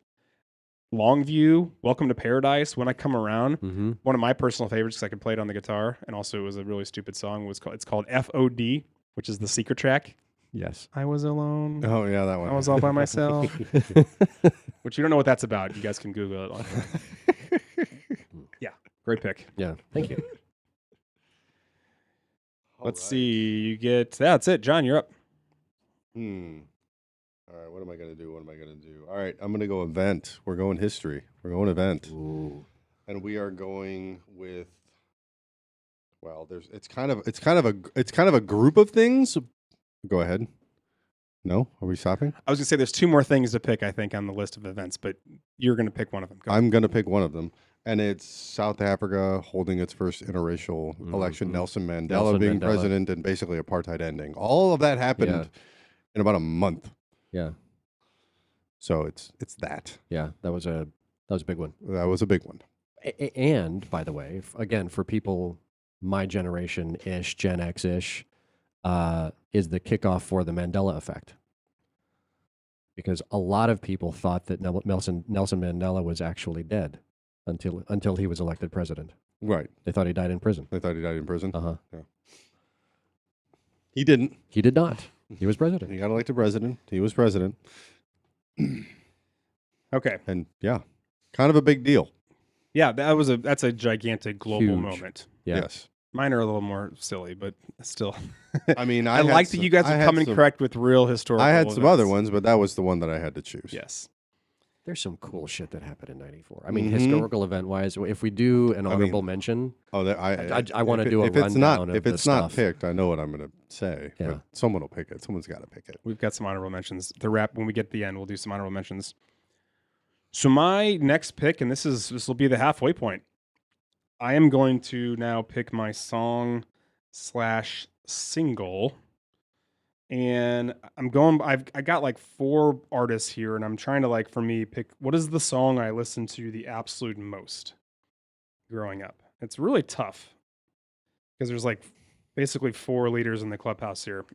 Longview, Welcome to Paradise, When I Come Around. One of my personal favorites because I could play it on the guitar, and also it was a really stupid song. It's called FOD, which is the secret track. Yes. I was alone. Oh yeah, that one. I was all by myself. Which you don't know what that's about. You guys can Google it. Yeah, great pick. Yeah, thank you. Let's see. You get that's it, John. You're up. All right, what am I going to do? All right, I'm going to go event. We're going history. We're going event. Ooh. And we are going with, well, it's kind of a group of things, Go ahead. No? Are we stopping? I was gonna say there's 2 more things to pick, I think, on the list of events, but you're gonna pick one of them. Go I'm going to pick one of them. And it's South Africa holding its first interracial election, Nelson Mandela being president, and basically apartheid ending. All of that happened in about a month. Yeah. So it's that. Yeah. That was a big one. That was a big one. And by the way, again, for people my generation-ish, Gen X-ish, is the kickoff for the Mandela effect. Because a lot of people thought that Nelson Mandela was actually dead until he was elected president. Right. They thought he died in prison. They thought he died in prison? Uh-huh. Yeah. He didn't. He did not. He was president. He got elected president. He was president. Okay. And yeah, kind of a big deal. Yeah, that's a gigantic global Huge. moment. Yeah. Yes. Mine are a little more silly, but still. I mean, I like that you guys are coming correct with real historical I had some events. other ones, but that was the one that I had to choose. Yes. There's some cool shit that happened in '94. I mean, historical event-wise, if we do an honorable mention, Oh, I want to do a if it's rundown not of if it's the not stuff. picked, I know what I'm going to say. Yeah. But someone will pick it. Someone's got to pick it. We've got some honorable mentions. When we get to the end, we'll do some honorable mentions. So my next pick, and this will be the halfway point. I am going to now pick my song/single. And I got like 4 artists here, and I'm trying to pick what is the song I listened to the absolute most growing up. It's really tough because there's like basically 4 leaders in the clubhouse here.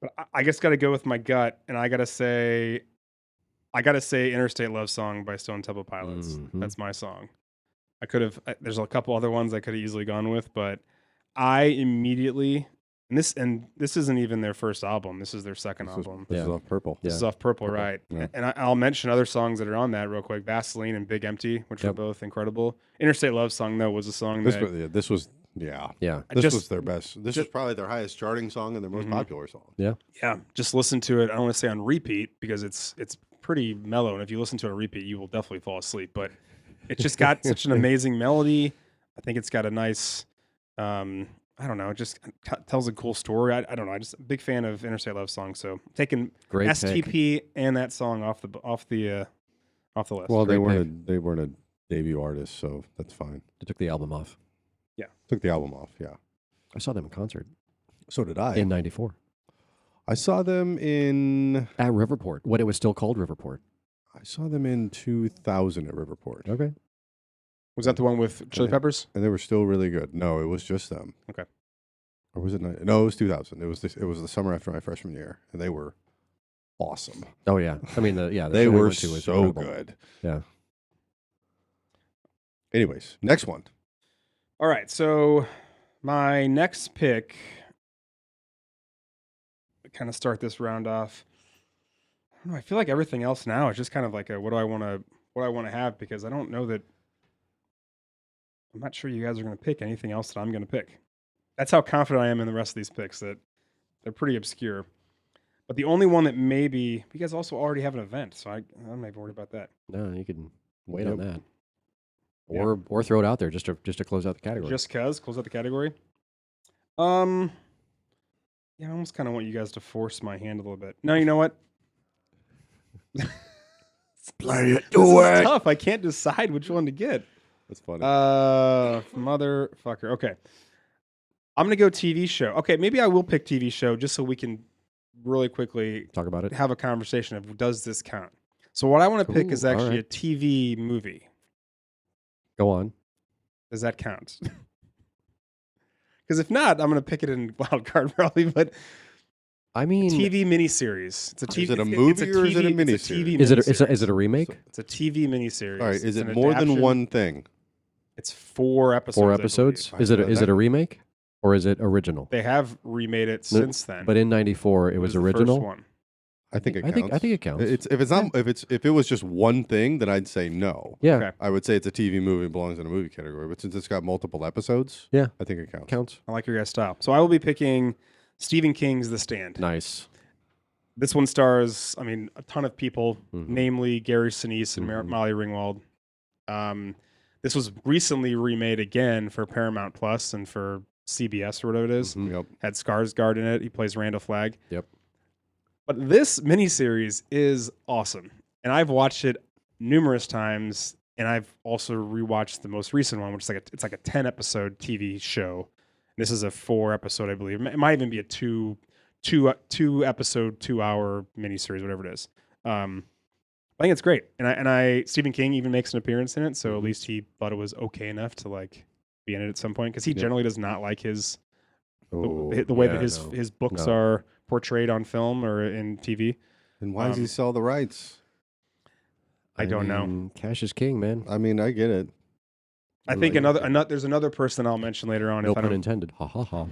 But I just got to go with my gut, and I got to say Interstate Love Song by Stone Temple Pilots. Mhm. That's my song. There's a couple other ones I could have easily gone with, but I immediately, and this isn't even their first album. This is their second album. This is off Purple. This is off Purple, right? Yeah. And I'll mention other songs that are on that real quick. Vaseline and Big Empty, which were both incredible. Interstate Love Song, though, was a song This that... was their best. This was probably their highest charting song and their most popular song. Yeah. Yeah, just listen to it. I don't want to say on repeat because it's pretty mellow, and if you listen to it on repeat, you will definitely fall asleep. But it's just got such an amazing melody. I think it's got a nice... I don't know. It just tells a cool story. I don't know. I'm just a big fan of Interstate Love Song. So taking Great STP and that song off the list. Well, they Great weren't a debut artist, so that's fine. They took the album off. Took the album off. Yeah. I saw them in concert So did I. in '94 I saw them in at Riverport, when it was still called Riverport. 2000 at Riverport. Okay. Was that the one with Chili Peppers? And they were still really good. No, it was just them. Okay. Or was it? No, it was 2000. It was the summer after my freshman year, and they were awesome. Oh yeah. I mean, the They show we were went to was so incredible. good. Yeah. Anyways, next one. All right. So my next pick, to kind of start this round off. I don't know. I feel like everything else now is just kind of like what do I want to have, because I don't know that. I'm not sure you guys are going to pick anything else that I'm going to pick. That's how confident I am in the rest of these picks, that they're pretty obscure. But the only one that maybe, you guys also already have an event, so I'm not even worried about that. No, you can wait Yep. on that, Yeah. or throw it out there just to close out the category. Just cause, close out the category. Yeah, I almost kind of want you guys to force my hand a little bit. No, you know what? Play it. This is tough. I can't decide which one to get. That's funny. Motherfucker. Okay. I'm going to go TV show. Okay, maybe I will pick TV show just so we can really quickly Talk about it. have a conversation of, does this count? So what I want to pick is Cool, all actually right. a TV movie. Go on. Does that count? Because if not, I'm going to pick it in wild card probably, but I mean, TV miniseries. It's a TV. Is it a it's movie or is it a TV miniseries? Is is it a remake? It's a TV miniseries. All right. Is It's it an more than adaptation. one thing? It's 4 episodes. 4 I episodes? believe. Is it a remake or is it original? They have remade it since then. But in '94, it was the original. First one. I think it I counts. think it counts. If it was just one thing, then I'd say no. Yeah, Okay. I would say it's a TV movie, it belongs in a movie category. But since it's got multiple episodes, Yeah. I think it counts. counts. I like your guys' style. So I will be picking Stephen King's The Stand. Nice. This one stars, a ton of people, Mhm. namely Gary Sinise and Mhm. Molly Ringwald. This was recently remade again for Paramount Plus and for CBS or whatever it is. Yep. Had Skarsgård in it. He plays Randall Flagg. Yep. But this miniseries is awesome, and I've watched it numerous times. And I've also rewatched the most recent one, which is it's like a 10-episode TV show. This is a 4-episode, I believe. It might even be a two episode, 2-hour miniseries, whatever it is. I think it's great, and Stephen King even makes an appearance in it, so at least he thought it was okay enough to like be in it at some point, because he generally does not like the way that his books are portrayed on film or in TV. And why does he sell the rights? I don't know. Cash is king, man. I mean, I get it. I think there's another person I'll mention later on. No pun intended. Ha ha ha.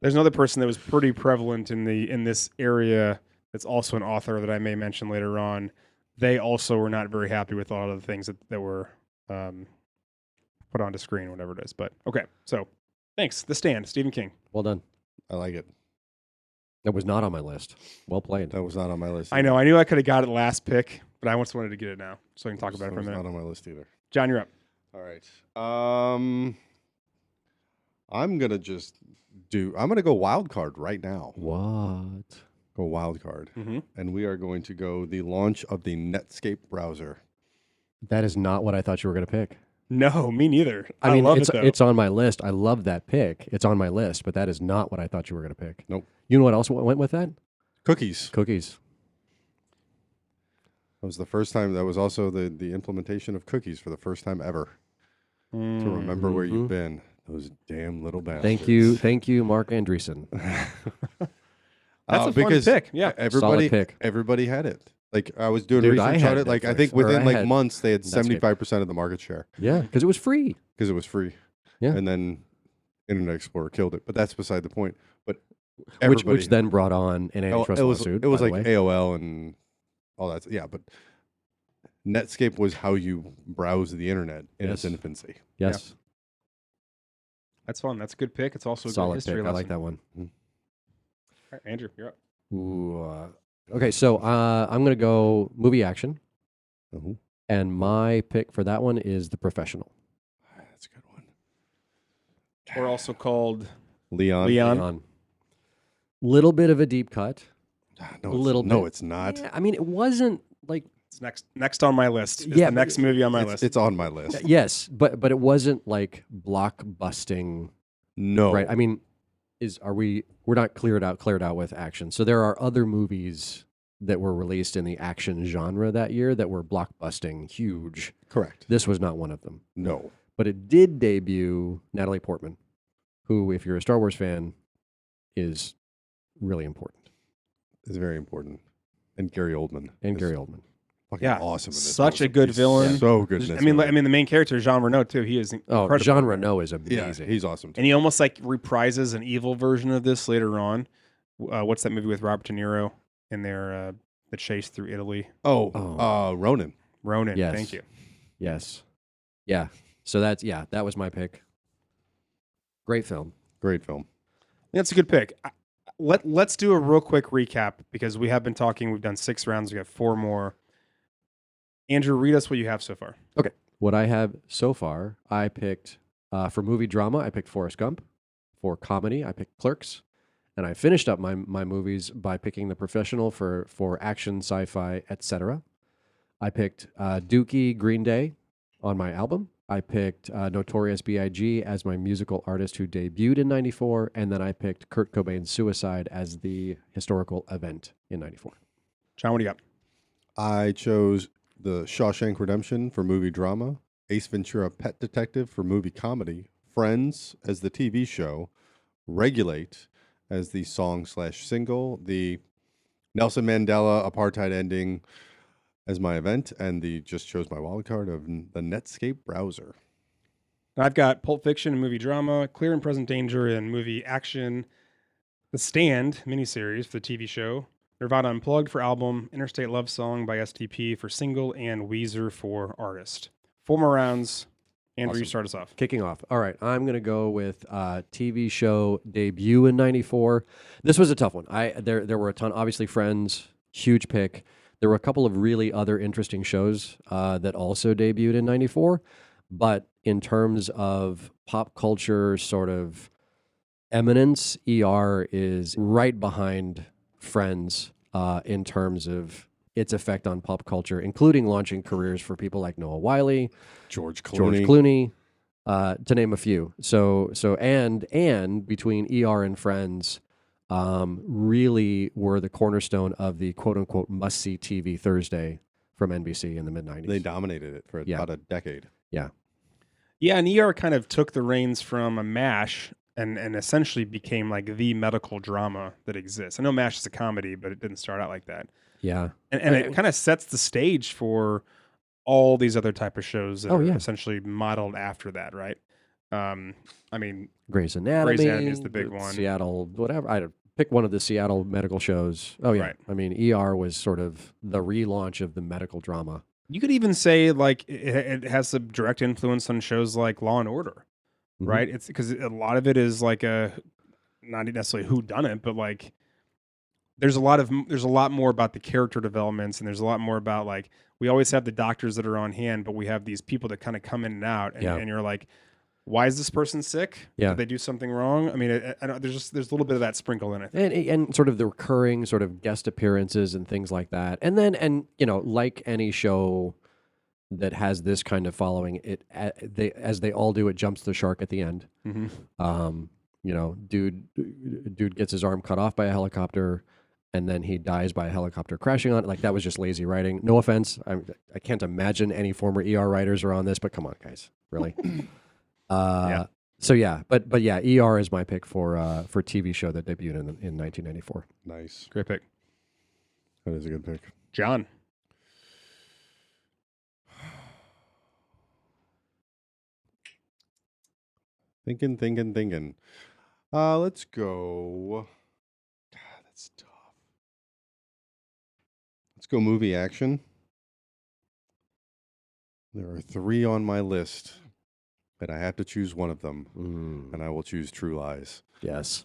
There's another person that was pretty prevalent in this area that's also an author that I may mention later on. They also were not very happy with a lot of the things that were put onto screen, whatever it is. But okay, so thanks. The Stand, Stephen King. Well done. I like it. That was not on my list. Well played. That was not on my list. I know. I knew I could have got it last pick, but I just wanted to get it now so I can talk about it for a minute. Not on my list either. John, you're up. All right. I'm gonna go wild card right now. What? Go wild card, and we are going to go the launch of the Netscape browser. That is not what I thought you were going to pick. No, me neither. I mean, love it, though. it's on my list. I love that pick. It's on my list, but that is not what I thought you were going to pick. Nope. You know what else went with that? Cookies. Cookies. That was the first time. That was also the implementation of cookies for the first time ever. To remember where you've been. Those damn little bastards. Thank you, Mark Andreessen. That's a fun pick. Yeah, everybody, solid pick. Everybody had it. Like I was doing Dude, research on it. Like I think within months they had 75% of the market share. Yeah, because it was free. Because it was free. Yeah, and then Internet Explorer killed it. But that's beside the point. But which then brought on an antitrust lawsuit. It was like AOL and all that. Yeah, but Netscape was how you browse the internet in its infancy. Yes. Yeah. That's fun. That's a good pick. It's also a solid good history pick. lesson. I like that one. All right, Andrew, you're up. Ooh, okay, so I'm going to go movie action. And my pick for that one is The Professional. That's a good one. Or also called Leon. Little bit of a deep cut. No, it's not. Yeah, I mean, it wasn't like... It's next on my list. It's the next movie on my list. It's on my list. Yes, but it wasn't like blockbusting. No. Right? I mean, we're not cleared out with action. So there are other movies that were released in the action genre that year that were blockbusting huge. Correct. This was not one of them. No. But it did debut Natalie Portman, who, if you're a Star Wars fan, is really important. It's very important. And Gary Oldman. Awesome. Such a good villain. So good. In this movie. the main character is Jean Reno too. He is incredible. Jean Reno is amazing. Yeah, he's awesome too. And he almost like reprises an evil version of this later on. What's that movie with Robert De Niro in their the chase through Italy? Ronin. Ronin. Yes. Thank you. Yes. Yeah. So that was my pick. Great film. That's a good pick. Let's do a real quick recap because we have been talking. We've done 6 rounds. We got 4 more. Andrew, read us what you have so far. Okay. What I have so far, I picked, for movie drama, I picked Forrest Gump. For comedy, I picked Clerks. And I finished up my movies by picking The Professional for action, sci-fi, etc. I picked Dookie Green Day on my album. I picked Notorious B.I.G. as my musical artist who debuted in 94. And then I picked Kurt Cobain's Suicide as the historical event in 94. John, what do you got? I chose The Shawshank Redemption for movie drama, Ace Ventura Pet Detective for movie comedy, Friends as the TV show, Regulate as the song/single, the Nelson Mandela apartheid ending as my event, and just chose my wild card of the Netscape browser. I've got Pulp Fiction and movie drama, Clear and Present Danger and movie action, The Stand miniseries for the TV show, Nirvana Unplugged for album, Interstate Love Song by STP for single, and Weezer for artist. 4 more rounds. Andrew, you start us off. Kicking off. All right, I'm going to go with TV show debut in 94. This was a tough one. There were a ton. Obviously, Friends, huge pick. There were a couple of really other interesting shows that also debuted in 94. But in terms of pop culture sort of eminence, ER is right behind Friends in terms of its effect on pop culture, including launching careers for people like Noah Wyle, George George Clooney. Clooney, to name a few. And between ER and Friends, really were the cornerstone of the quote unquote must see TV Thursday from NBC in the mid 90s. They dominated it for about a decade. Yeah. Yeah, and ER kind of took the reins from a MASH and essentially became like the medical drama that exists. I know MASH is a comedy, but it didn't start out like that. Yeah. And it kind of sets the stage for all these other type of shows that are essentially modeled after that, right? I mean, Grey's Anatomy is the big one. Seattle, whatever. I pick one of the Seattle medical shows. Oh yeah. Right. I mean, ER was sort of the relaunch of the medical drama. You could even say like it has a direct influence on shows like Law and Order, right? It's because a lot of it is like a not necessarily who done it, but like there's a lot more about the character developments, and there's a lot more about like we always have the doctors that are on hand, but we have these people that kind of come in and out, and you're like, why is this person sick? Yeah. Did they do something wrong? I mean, I don't, there's a little bit of that sprinkle in it. And sort of the recurring sort of guest appearances and things like that. And then, like any show that has this kind of following, as they all do, it jumps the shark at the end. Dude gets his arm cut off by a helicopter, and then he dies by a helicopter crashing on it. Like, that was just lazy writing. No offense. I can't imagine any former ER writers are on this, but come on, guys. Really? So yeah, but yeah, ER is my pick for TV show that debuted in 1994. Nice. Great pick. That is a good pick. John. Thinking. Let's go. God, that's tough. Let's go movie action. There are 3 on my list, but I have to choose one of them, and I will choose True Lies. Yes.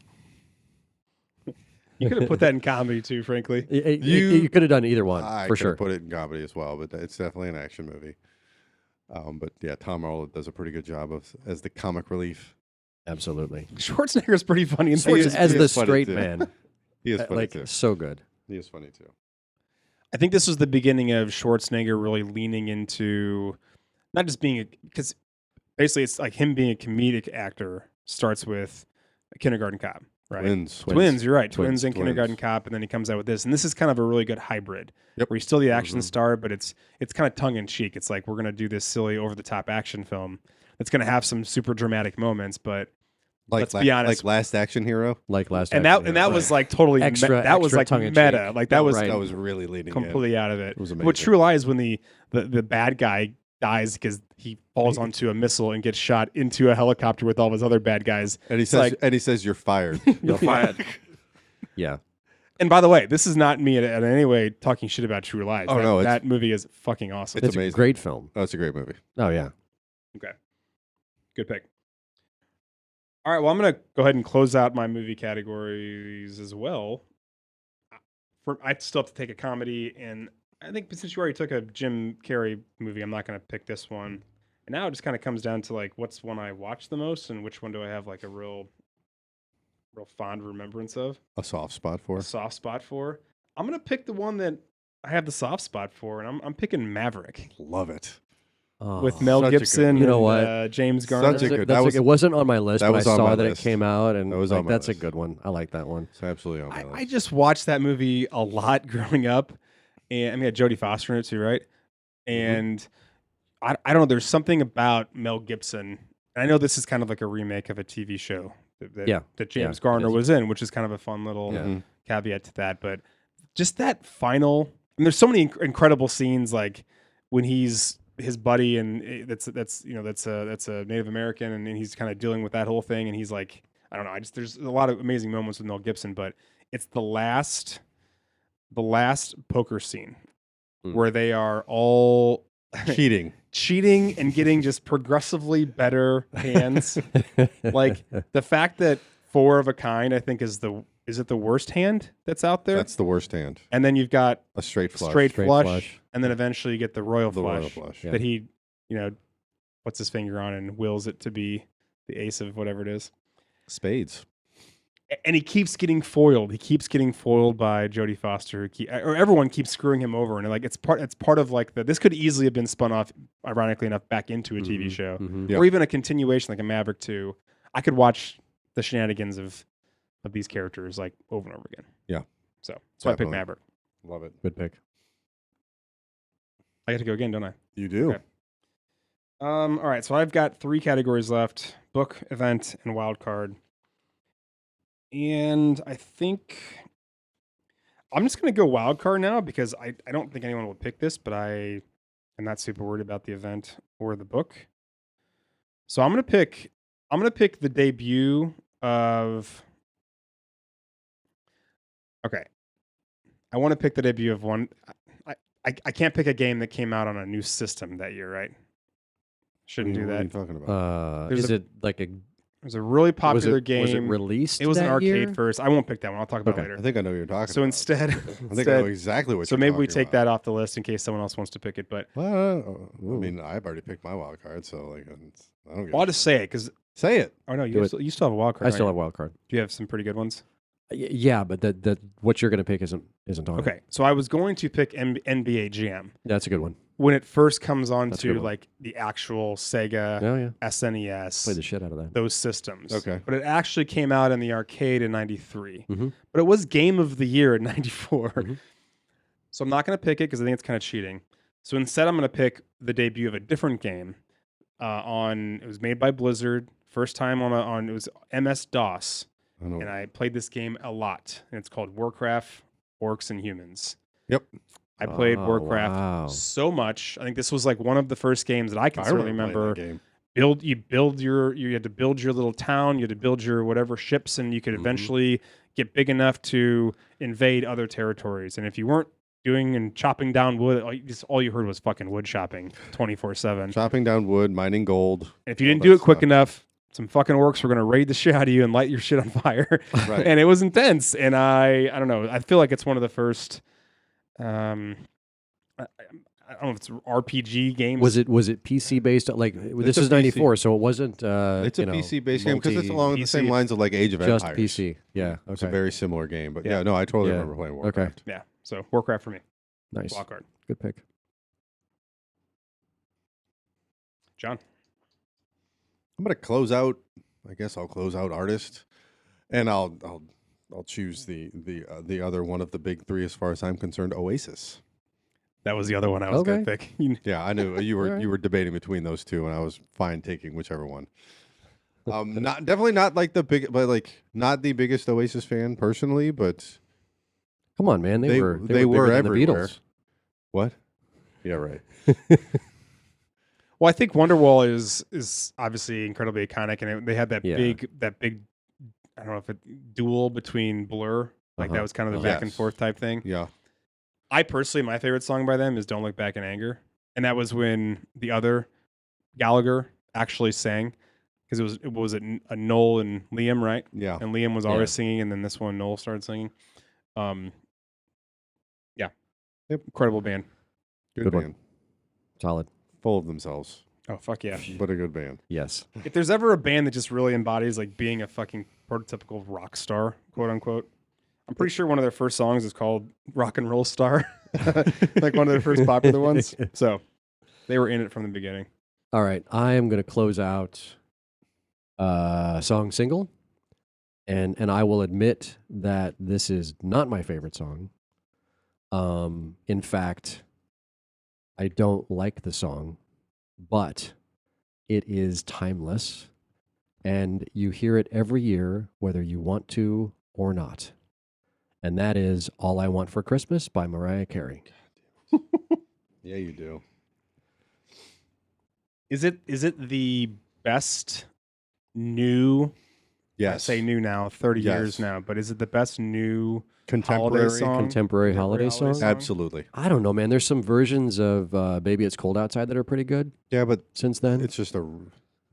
You could have put that in comedy too, frankly. You could have done either one, I for could sure. have put it in comedy as well, but it's definitely an action movie. But yeah, Tom Arnold does a pretty good job as the comic relief. Absolutely. Schwarzenegger's pretty funny. As the straight man. He is funny too. So good. He is funny too. I think this was the beginning of Schwarzenegger really leaning into not just being because basically it's like him being a comedic actor starts with a Kindergarten Cop, right? Twins, you're right. Twins and Kindergarten Cop, and then he comes out with this. And this is kind of a really good hybrid. Yep. Where he's still the action star, but it's kind of tongue in cheek. It's like we're gonna do this silly over the top action film that's gonna have some super dramatic moments, but let's be honest, like Last Action Hero, that was like totally extra. That was like meta. Like that was that was really leading completely out of it. It was amazing. What True Lies when the bad guy dies because he falls onto a missile and gets shot into a helicopter with all of his other bad guys, and he says you're fired. You're fired. Yeah. And by the way, this is not me in any way talking shit about True Lies. Oh, that movie is fucking awesome. It's amazing. A great film. Oh, it's a great movie. Oh yeah. Okay. Good pick. All right, well, I'm going to go ahead and close out my movie categories as well. I still have to take a comedy, and I think since you already took a Jim Carrey movie, I'm not going to pick this one. And now it just kind of comes down to like what's one I watch the most, and which one do I have like a real fond remembrance of. A soft spot for. I'm going to pick the one that I have the soft spot for, and I'm picking Maverick. Love it. With Mel Gibson, and James Garner. It wasn't on my list, but I saw that it came out, and that's a good one. I like that one. It's absolutely on my list. I just watched that movie a lot growing up, and I mean, Jodie Foster in it too, right? And I don't know. There's something about Mel Gibson, and I know this is kind of like a remake of a TV show that James Garner was in, which is kind of a fun little caveat to that. But just that final, and there's so many incredible scenes, like when he's his buddy, and that's a Native American, and he's kind of dealing with that whole thing, and he's like, I don't know, there's a lot of amazing moments with Mel Gibson, but it's the last poker scene where they are all cheating and getting just progressively better hands. Like the fact that 4 of a kind, I think is it the worst hand that's out there? That's the worst hand. And then you've got a straight flush. And then eventually you get the royal flush. Yeah. That he, puts his finger on and wills it to be the ace of whatever it is. Spades. And he keeps getting foiled. He keeps getting foiled by Jodie Foster, or everyone keeps screwing him over. And like it's part of like this could easily have been spun off, ironically enough, back into a TV show, Yep. or even a continuation like a Maverick 2. I could watch the shenanigans of these characters like over and over again. Yeah. So I picked Definitely. Maverick. Love it. Good pick. I got to go again, don't I? You do. Okay. All right. So I've got 3 categories left: book, event, and wild card. And I think I'm just going to go wild card now because I don't think anyone will pick this, but I am not super worried about the event or the book. So I'm going to pick the debut of. Okay. I want to pick the debut of one. I can't pick a game that came out on a new system that year, right? Shouldn't do What are you that. talking about? Is it like a? It was a really popular Was game. it released? It was an that arcade year? first. I won't pick that one. I'll talk about it Okay. later. I think I know what you're talking So about. instead, I think I know exactly what so you're maybe we talking take about. that off the list in case someone else wants to pick it. But Well, I mean, I've already picked my wild card, so like, I don't get. I'll just say it because Say it. oh no, Do it. you still have a wild card. I still right? have wild card. Do you have some pretty good ones? Yeah, but that what you're going to pick isn't on. Okay, so I was going to pick NBA Jam That's a good one. when it first comes on That's a good to one. like the actual Sega, Oh yeah, SNES, play the shit out of that. those systems. Okay. But it actually came out in the arcade in '93. Mhm. But it was Game of the Year in '94. Mhm. So I'm not going to pick it because I think it's kind of cheating. So instead, I'm going to pick the debut of a different game. It was made by Blizzard. First time on it was MS DOS, I know. and I played this game a lot. And it's called Warcraft: Orcs and Humans. Yep. I played Oh, Warcraft wow. so much. I think this was like one of the first games that I can I certainly remember remember. playing You had to build your little town, you had to build your whatever ships, and you could Mhm. eventually get big enough to invade other territories. And if you weren't doing and chopping down wood, all you heard was fucking wood chopping 24/7. that game. Chopping down wood, mining gold. And if you all didn't that do it quick stuff. enough, some fucking orcs were gonna raid the shit out of you and light your shit on fire. Right. And it was intense. And I don't know. I feel like it's one of the first. I don't know if it's RPG games. Was it PC based? Like this a is PC. '94, so it wasn't. It's a PC based game because it's along the same PC. lines of like Age of just Empires. PC. Yeah. It's a Okay. very similar game, but Yeah. yeah, no, I totally Yeah. remember playing Warcraft. Yeah. So Warcraft for me. Nice. Wild card. Good pick. John. I'm gonna close out. I guess I'll close out artist, and I'll choose the other one of the big 3 as far as I'm concerned, Oasis. That was the other one I was gonna Okay. pick. Yeah, I knew you were Alright. you were debating between those two, and I was fine taking whichever one. Definitely not like the big, but like not the biggest Oasis fan personally, but Come on, man. They They- were they were bigger than everywhere. The Beatles. what? Yeah, right. Well, I think Wonderwall is obviously incredibly iconic, and they had that Yeah. big. I don't know if it duel between Blur, like that was kind of the back and Yes. forth type thing. Yeah, I personally, my favorite song by them is "Don't Look Back in Anger," and that was when the other Gallagher actually sang because it was a Noel and Liam, right? yeah. And Liam was Yeah. always singing, and then this one Noel started singing. Yeah, Yep. incredible band. Good one. band, Solid. full of themselves, Oh fuck yeah! but a good band. Yes. If there's ever a band that just really embodies like being a fucking prototypical rock star, quote unquote, I'm pretty sure one of their first songs is called "Rock and Roll Star," like one of their first popular ones. So they were in it from the beginning. All right. I am going to close out song single, and I will admit that this is not my favorite song. In fact, I don't like the song, but it is timeless, and you hear it every year, whether you want to or not. And that is "All I Want for Christmas" by Mariah Carey. Yeah, you do. Is it the best new? I Yes, say new now, 30 years Yes. now, but is it the best new contemporary. holiday song? Contemporary holiday song? Absolutely. I don't know, man. There's some versions of "Baby It's Cold Outside" that are pretty good Yeah, but since then. it's just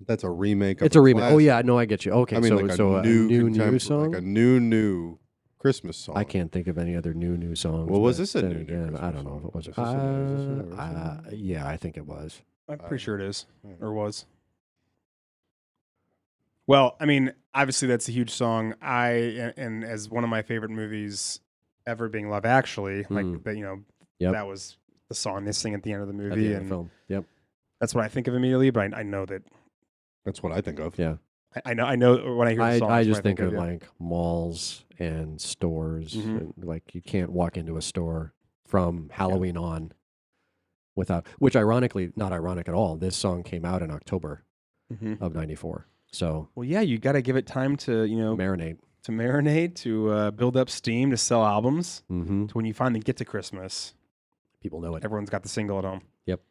that's a remake. Of It's a remake. Oh classic. yeah, no, I get you. Okay, I mean, so like so a new song. like a new Christmas song. I can't think of any other new songs. Well, was but this a then new again, I Christmas don't know if it was. song? Was this a new version? Yeah, I think it was. I'm pretty sure it is Yeah. or was. Well, I mean, obviously that's a huge song. And as one of my favorite movies ever being Love Actually, like that, Yep. that was the song they sing at the end of the At movie, the end of and the film. Yep. that's what I think of immediately. But I know that That's what I think of. Yeah. I know when I hear the song, I that's what just think of yeah. like malls and stores. Mhm. And, like you can't walk into a store from Halloween on without, which ironically, not ironic at all. This song came out in October Mhm. of '94. So Well, yeah, you got to give it time to marinate. to build up steam, to sell albums. Mm-hmm. So when you finally get to Christmas, People know it. everyone's got the single at home. Yep.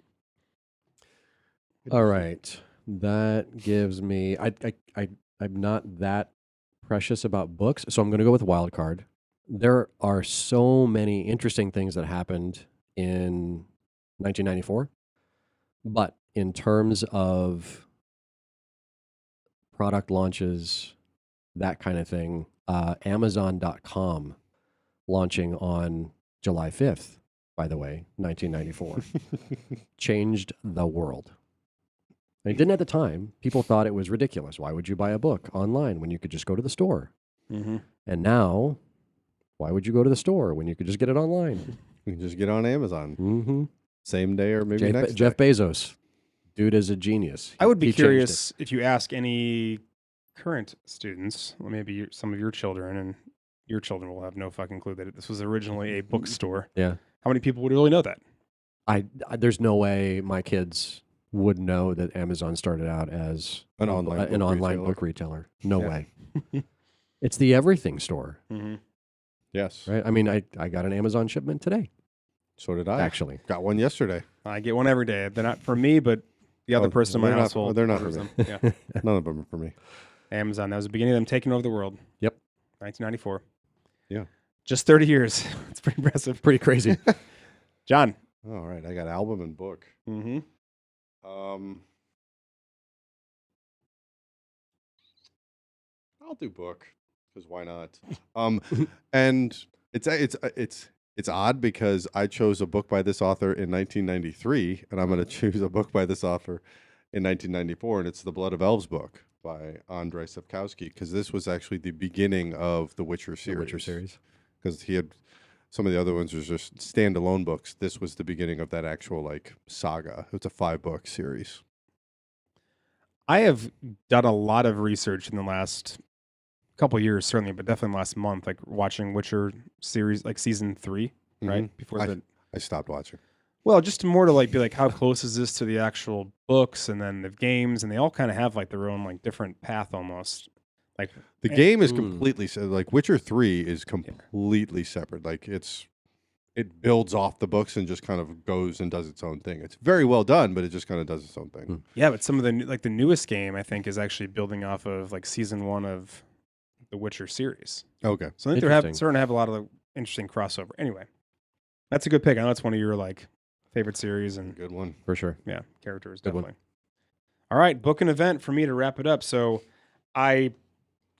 All right. That gives me. I'm not that precious about books, so I'm going to go with wild card. There are so many interesting things that happened in 1994, but in terms of product launches, that kind of thing, Amazon.com launching on July 5th, by the way, 1994, changed the world. It didn't at the time. People thought it was ridiculous. Why would you buy a book online when you could just go to the store? Mm-hmm. And now, why would you go to the store when you could just get it online? You can just get on Amazon Mm-hmm. same day or maybe next Jeff day. Bezos, dude is a genius. I would be He changed curious if you ask any current students, well, maybe some of your children, and your children will have no fucking clue that this was originally a bookstore. Yeah. How many people would really know that? There's no way my kids would know that Amazon started out as An online book retailer. No Yeah. way. It's the everything store, Mm-hmm. Yes. right? I mean, I got an Amazon shipment today, So did I. actually. Got one yesterday. I get one every day. They're not for me, but the other Oh, person in my they're not- household. they're not for orders me. them. Yeah. None of them are for me. Amazon. That was the beginning of them taking over the world. Yep. 1994. Yeah. Just 30 years. It's pretty impressive. Pretty crazy. John. All right. I got album and book. Mm-hmm. I'll do book because why not? And it's odd because I chose a book by this author in 1993, and I'm going to choose a book by this author in 1994, and it's the Blood of Elves book by Andrzej Sapkowski, because this was actually the beginning of the Witcher series. The Witcher series. Because he had some of the other ones was just standalone books. This was the beginning of that actual like saga. It's a 5-book series. I have done a lot of research in the last couple years, certainly, but definitely last month, like watching Witcher series, like season 3, right? Mhm. Before I stopped watching. well, just more to like be like, how close is this to the actual books and then the games, and they all kind of have like their own like different path almost. Like The Eh, game is completely like Witcher 3 is completely separate. Like it builds off the books and just kind of goes and does its own thing. It's very well done, but it just kind of does its own thing. yeah, but some of the like the newest game I think is actually building off of like season 1 of the Witcher series. Okay. So I think Interesting. starting to have a lot of like, interesting crossover. Anyway, that's a good pick. I know it's one of your like favorite series and Good one. For sure. yeah, characters Good one. definitely. All right, book an event for me to wrap it up. So I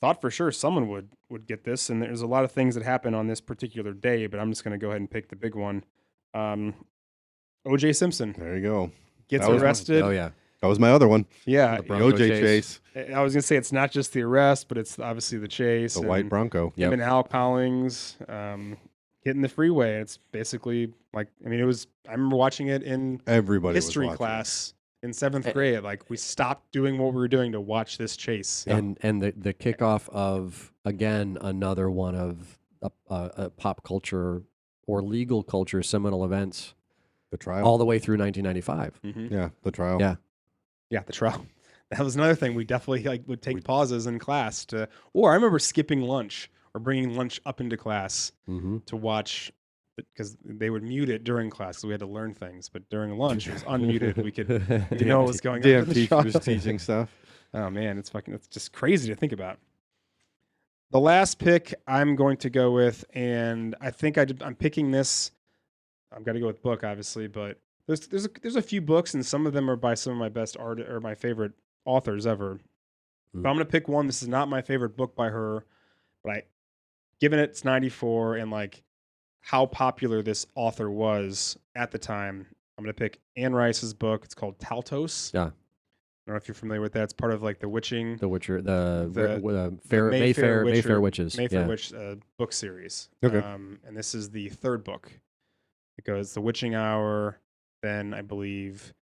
thought for sure someone would get this, and there's a lot of things that happen on this particular day, but I'm just going to go ahead and pick the big one. O.J. Simpson There you go. gets That was arrested. Oh, yeah. That was my other one. Yeah, The The Bronco OJ chase. I was going to say it's not just the arrest, but it's obviously the chase. The white Bronco. Yep. Him and Al Collins hitting the freeway. It's basically like, I mean, it was, I remember watching it in Everybody history was watching. class in 7th grade. Like, we stopped doing what we were doing to watch this chase. And the kickoff of, again, another one of a pop culture or legal culture seminal events The trial. all the way through 1995. Mm-hmm. Yeah, the trial. Yeah. Yeah, the trial. That was another thing. We definitely like would take pauses in class to, or I remember skipping lunch or bringing lunch up into class Mm-hmm. to watch, because they would mute it during class, so we had to learn things. But during lunch, it was unmuted. We could know what was going on. Damn, in the teacher was trial. teaching stuff. Oh man, it's just crazy to think about. The last pick I'm going to go with, and I think I'm picking this. I've got to go with book, obviously, but there's a few books, and some of them are by some of my best art or my favorite authors ever. But I'm gonna pick one. This is not my favorite book by her, but given it's 94 and like how popular this author was at the time, I'm going to pick Anne Rice's book. It's called Taltos. Yeah. I don't know if you're familiar with that. It's part of like the Witching. The Witcher, The Mayfair Witcher- Witches. Mayfair yeah. Witch book series. Okay. And this is the third book. It goes The Witching Hour, then I believe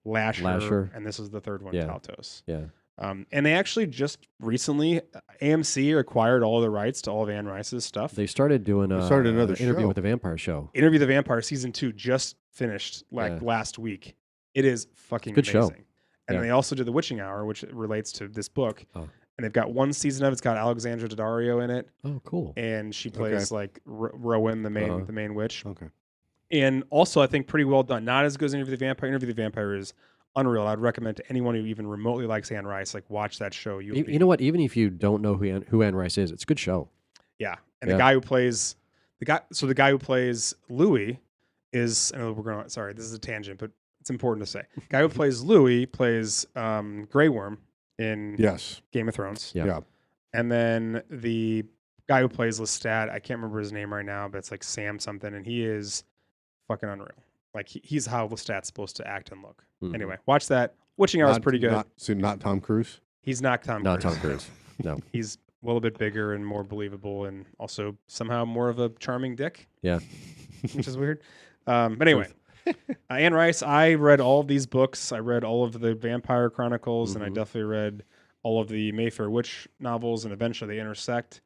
Lasher. And this is the third one, Yeah. Taltos. Yeah. And they actually just recently, AMC acquired all the rights to all of Anne Rice's stuff. They started doing started another interview show. with the Vampire Show. Interview the Vampire season 2 just finished Yeah. last week. It is fucking Good show. amazing. And Yeah. they also did The Witching Hour, which relates to this book. Oh. And they've got one season of it's got Alexandra Daddario in it, Oh, cool. and she plays like Rowan, the main witch. Okay. And also, I think pretty well done. Not as good as Interview the Vampire. Interview the Vampire is unreal. I'd recommend to anyone who even remotely likes Anne Rice, like watch that show. You know what? Even if you don't know who Anne Rice is, it's a good show. Yeah, and Yeah. the guy who plays the guy who plays Louis is. I know we're going. Sorry, this is a tangent, but it's important to say. The guy who plays Louis plays Grey Worm in Yes. Game of Thrones. Yeah. Yeah. And then the guy who plays Lestat, I can't remember his name right now, but it's like Sam something, and he is fucking unreal. Like he's how Lestat's supposed to act and look. Mhm. Anyway, watch that. Witching Hour is pretty good. Not Tom Cruise. He's not Tom Not Cruise. Tom Cruise. No. He's a little bit bigger and more believable, and also somehow more of a charming dick. Yeah. Which is weird. But anyway, Anne Rice. I read all of these books. I read all of the Vampire Chronicles, and I Mhm. definitely read all of the Mayfair Witch novels, and eventually they intersect.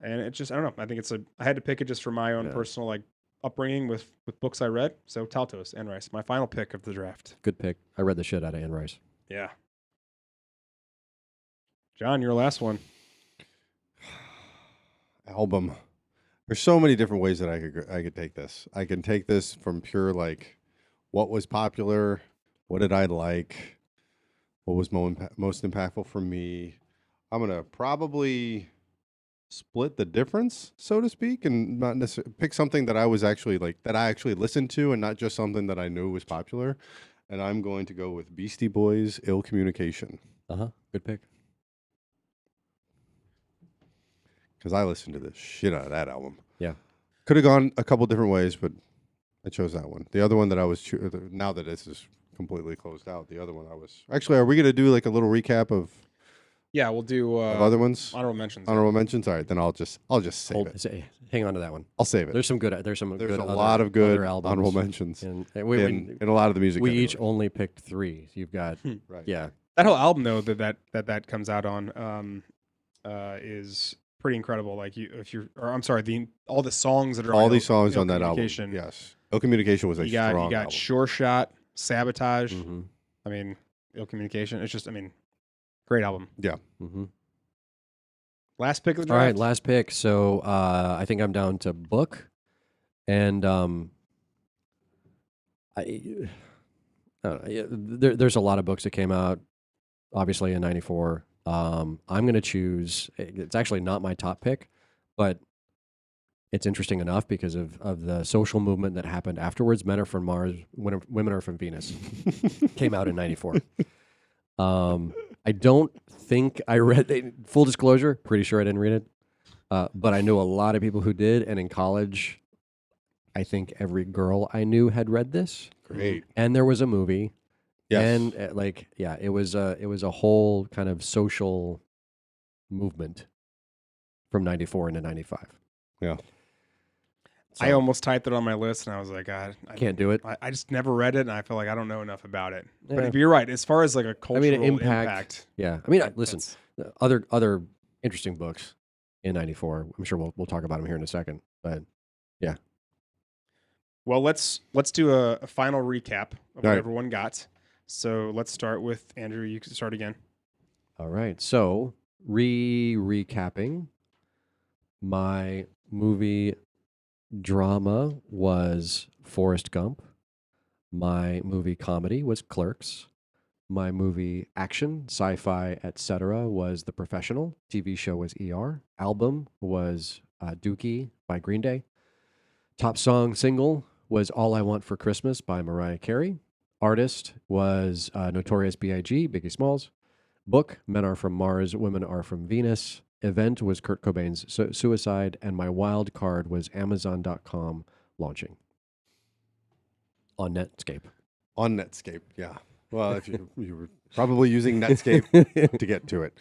And it just, I don't know. I think I had to pick it just for my own Yeah. personal like upbringing with books I read. So Taltos, Anne Rice, my final pick of the draft. Good pick. I read the shit out of Anne Rice. Yeah. John, your last one. Album. There's so many different ways that I could take this. I can take this from pure like, what was popular, what did I like, what was most impactful for me. I'm gonna probably split the difference, so to speak, and not necessarily pick something that I was actually like that I actually listened to, and not just something that I knew was popular. And I'm going to go with Beastie Boys' "Ill Communication" Good pick. because I listened to the shit out of that album. Yeah. Could have gone a couple different ways, but I chose that one. The other one that I was now that this is completely closed out, the other one I was actually. Are we gonna do like a little recap of Yeah, we'll do other ones? honorable mentions. Honorable mentions. All right, then I'll just save it. Hang on to that one. I'll save it. There's some good. There's good a other- lot of good other albums. honorable mentions And in a lot of the music. we each categories. only picked 3. You've got Right. yeah. That whole album though that comes out on is pretty incredible. Like I'm sorry, all the songs that are All on these songs Ill on that album. Communication. Yes, Ill Communication was a You got strong album. Sure Shot, Sabotage. Mm-hmm. I mean, Ill Communication. It's just, great album. Mm-hmm. Last pick of the All draft. right, last pick. So I think I'm down to book, and there's a lot of books that came out, obviously in '94. I'm going to choose. It's actually not my top pick, but it's interesting enough because of the social movement that happened afterwards. Men Are From Mars, Women Are From Venus came out in '94. I don't think I read. Full disclosure, pretty sure I didn't read it, but I knew a lot of people who did. And in college, I think every girl I knew had read this. Great. And there was a movie. Yes. And it was a whole kind of social movement from '94 into '95. Yeah. So, I almost typed it on my list, and I was like, God, I can't do it. I just never read it, and I feel like I don't know enough about it. Yeah. But if you're right, as far as like a cultural impact. Yeah. I mean, listen, that's- other interesting books in '94. I'm sure we'll talk about them here in a second. But yeah. Well, let's do a final recap of what right. everyone got. So let's start with Andrew. You can start again. All right. So recapping, my movie drama was Forrest Gump. My movie comedy was Clerks. My movie action, sci-fi, etc. was The Professional. TV show was ER. Album was Dookie by Green Day. Top song single was All I Want for Christmas by Mariah Carey. Artist was Notorious B.I.G., Biggie Smalls. Book, Men Are From Mars, Women Are From Venus. Event was Kurt Cobain's suicide. And my wild card was Amazon.com launching on Netscape. On Netscape, yeah. Well, if you were probably using Netscape to get to it.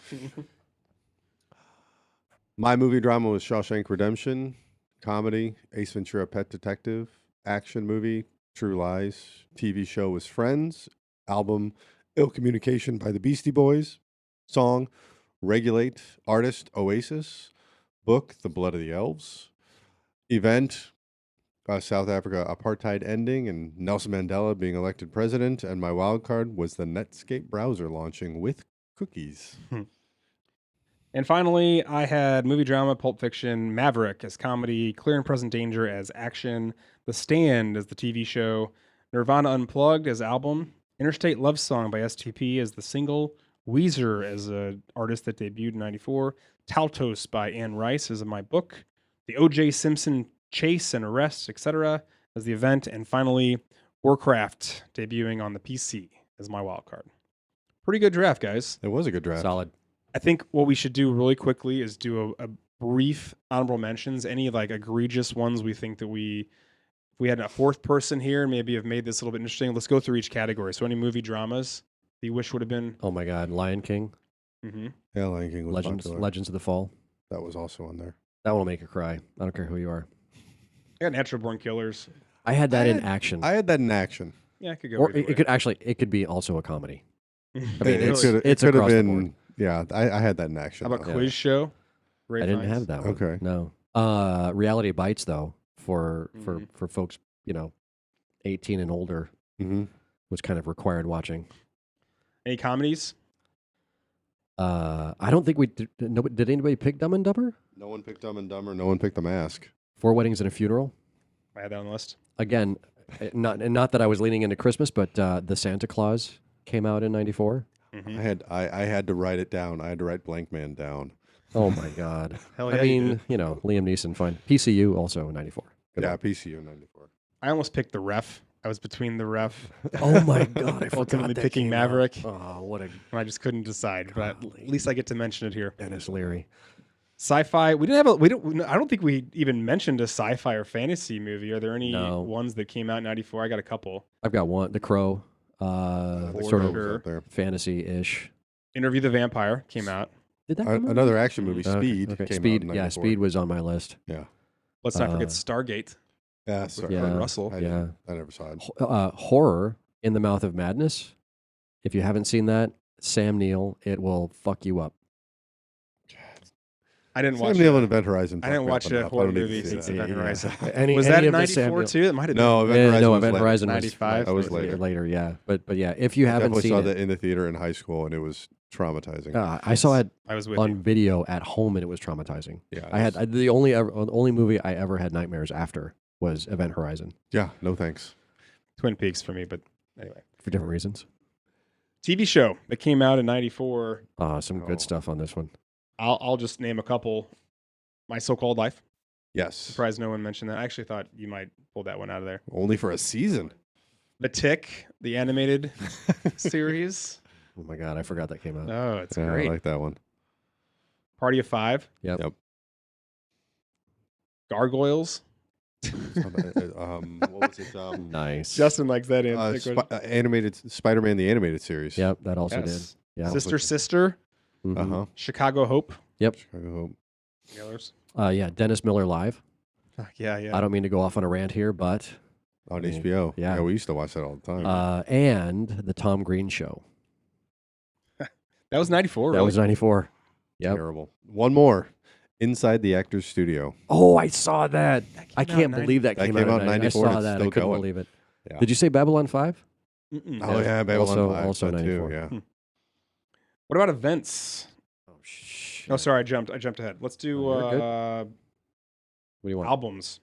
My movie drama was Shawshank Redemption, comedy, Ace Ventura Pet Detective, action movie, True Lies, TV show was Friends, album Ill Communication by the Beastie Boys, song Regulate, artist Oasis, book The Blood of the Elves, event South Africa apartheid ending and Nelson Mandela being elected president, and my wild card was the Netscape browser launching with cookies. And finally, I had movie drama, Pulp Fiction, Maverick as comedy, Clear and Present Danger as action, The Stand as the TV show, Nirvana Unplugged as album, Interstate Love Song by STP as the single, Weezer as an artist that debuted in 94, Taltos by Anne Rice as my book, The O.J. Simpson Chase and Arrest, etc. as the event, and finally, Warcraft debuting on the PC as my wild card. Pretty good draft, guys. It was a good draft. Solid. I think what we should do really quickly is do a brief honorable mentions. Any like egregious ones we think that if we had a fourth person here, maybe have made this a little bit interesting. Let's go through each category. So any movie dramas that you wish would have been? Oh my God, Lion King, Yeah, Lion King was popular. Legends of the Fall. That was also on there. That will make you cry. I don't care who you are. I got Natural Born Killers. I had that in action. I had that in action. Yeah, I could go. Or either it could be also a comedy. I mean, Really? it's it could have across the board. been. Yeah, I had that in action. How about though. Quiz Show? Ray I didn't Fiennes? have that one. Okay. No. Reality Bites though for folks 18 and older Mm-hmm. was kind of required watching. Any comedies? I don't think we did. Did anybody pick Dumb and Dumber? No one picked Dumb and Dumber. No one picked The Mask. 4 Weddings and a Funeral. I had that on the list. Again, not that I was leaning into Christmas, but The Santa Claus came out in '94. I had to write it down. I had to write Blank Man down. Oh my God! Hell I yeah, you mean, Liam Neeson, fine. PCU also in '94. Yeah, PCU 94. I almost picked The Ref. I was between The Ref. Oh my God! I forgot Ultimately that picking came out. Maverick. Oh, what a And I just couldn't decide, but at least I get to mention it here. Dennis Leary. Sci-fi. We didn't have I don't think we even mentioned a sci-fi or fantasy movie. Are there any No. ones that came out in '94? I got a couple. I've got one. The Crow. For Sort of sure. Out there. fantasy-ish. Interview the Vampire came out. Did that come out? Another action movie, Okay, Speed. okay. Came Speed. out in Yeah, 94. Speed was on my list. Yeah. Let's not forget Uh, Stargate. Yeah, with sorry. Yeah. Kurt Russell. I, Yeah. I never saw it. Horror in the Mouth of Madness. If you haven't seen that, Sam Neill, it will fuck you up. I didn't Sam watch Neill it. and Event Horizon. I didn't watch fucked me a up enough. I horror don't need to movie see since that. Event Horizon. Any, Was that any in of the Sam '94 Neill- too? It might have been. No, Event Horizon no, was Event later. Horizon was 95? That was later. Later, yeah. But yeah, if you I haven't definitely seen saw it, that in the theater in high school, and it was traumatizing. I saw it I was with on you. video at home, and it was traumatizing. Yeah, I had the only movie I ever had nightmares after was Event Horizon Yeah, no thanks. Twin Peaks for me, but anyway. for different reasons. TV show that came out in '94. Some Oh. good stuff on this one. I'll just name a couple. My So-Called Life. Yes, Surprised no one mentioned that. I actually thought you might pull that one out of there. only for a season. The Tick, the animated series. Oh my God, I forgot that came out. Oh, it's Yeah, great. I like that one. Party of Five. Yep. Yep. Gargoyles. What was it? Nice. Justin likes that. Animated Spider-Man, the animated series. Yep, that also Yes. did. Yeah. Sister, Sister. Mhm. Uh huh. Chicago Hope. Chicago Hope. The others. Yeah, Dennis Miller Live. Yeah. I don't mean to go off on a rant here, but On I mean, HBO. yeah. We used to watch that all the time. and the Tom Green Show. That was '94. That was '94. Yep. Terrible. One more. Inside the Actors Studio. Oh, I saw that. I came out can't in believe that That came, came out out in in 94. 94, I saw it's that. I still couldn't going. believe it. Yeah. Did you say Babylon 5? Mm-mm. Oh yeah, Babylon Also- 5, also that too, 94. Yeah. What about events? Oh, shit. Oh, sorry, I jumped ahead. Let's do Oh, you're good. uh, What do you want? albums.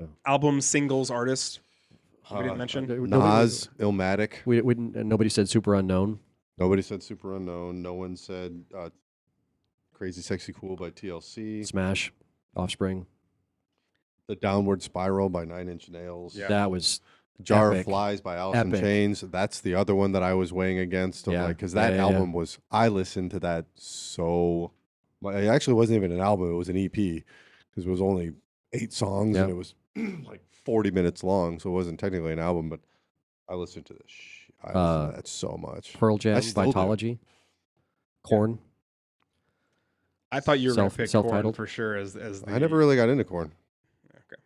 Oh. Albums, singles, artists. We didn't mention. Nas, Illmatic. Nobody said Super Unknown. Nobody said Super Unknown. No one said Crazy Sexy Cool by TLC. Smash. Offspring. The Downward Spiral by Nine Inch Nails. Yeah. That was Jar epic. of Flies by Alice in Epic. Chains. That's the other one that I was weighing against. Yeah. Because that Yeah. album was, I listened to that so, it actually wasn't even an album. It was an EP because it was only 8 songs Yeah. and it was like 40 minutes long. So it wasn't technically an album, but I listened to this. I listened to that so much. Pearl Jam, still do. Vitology, Korn. I thought you were going to pick Korn Self-titled? for sure as the. I never really got into Korn. Okay.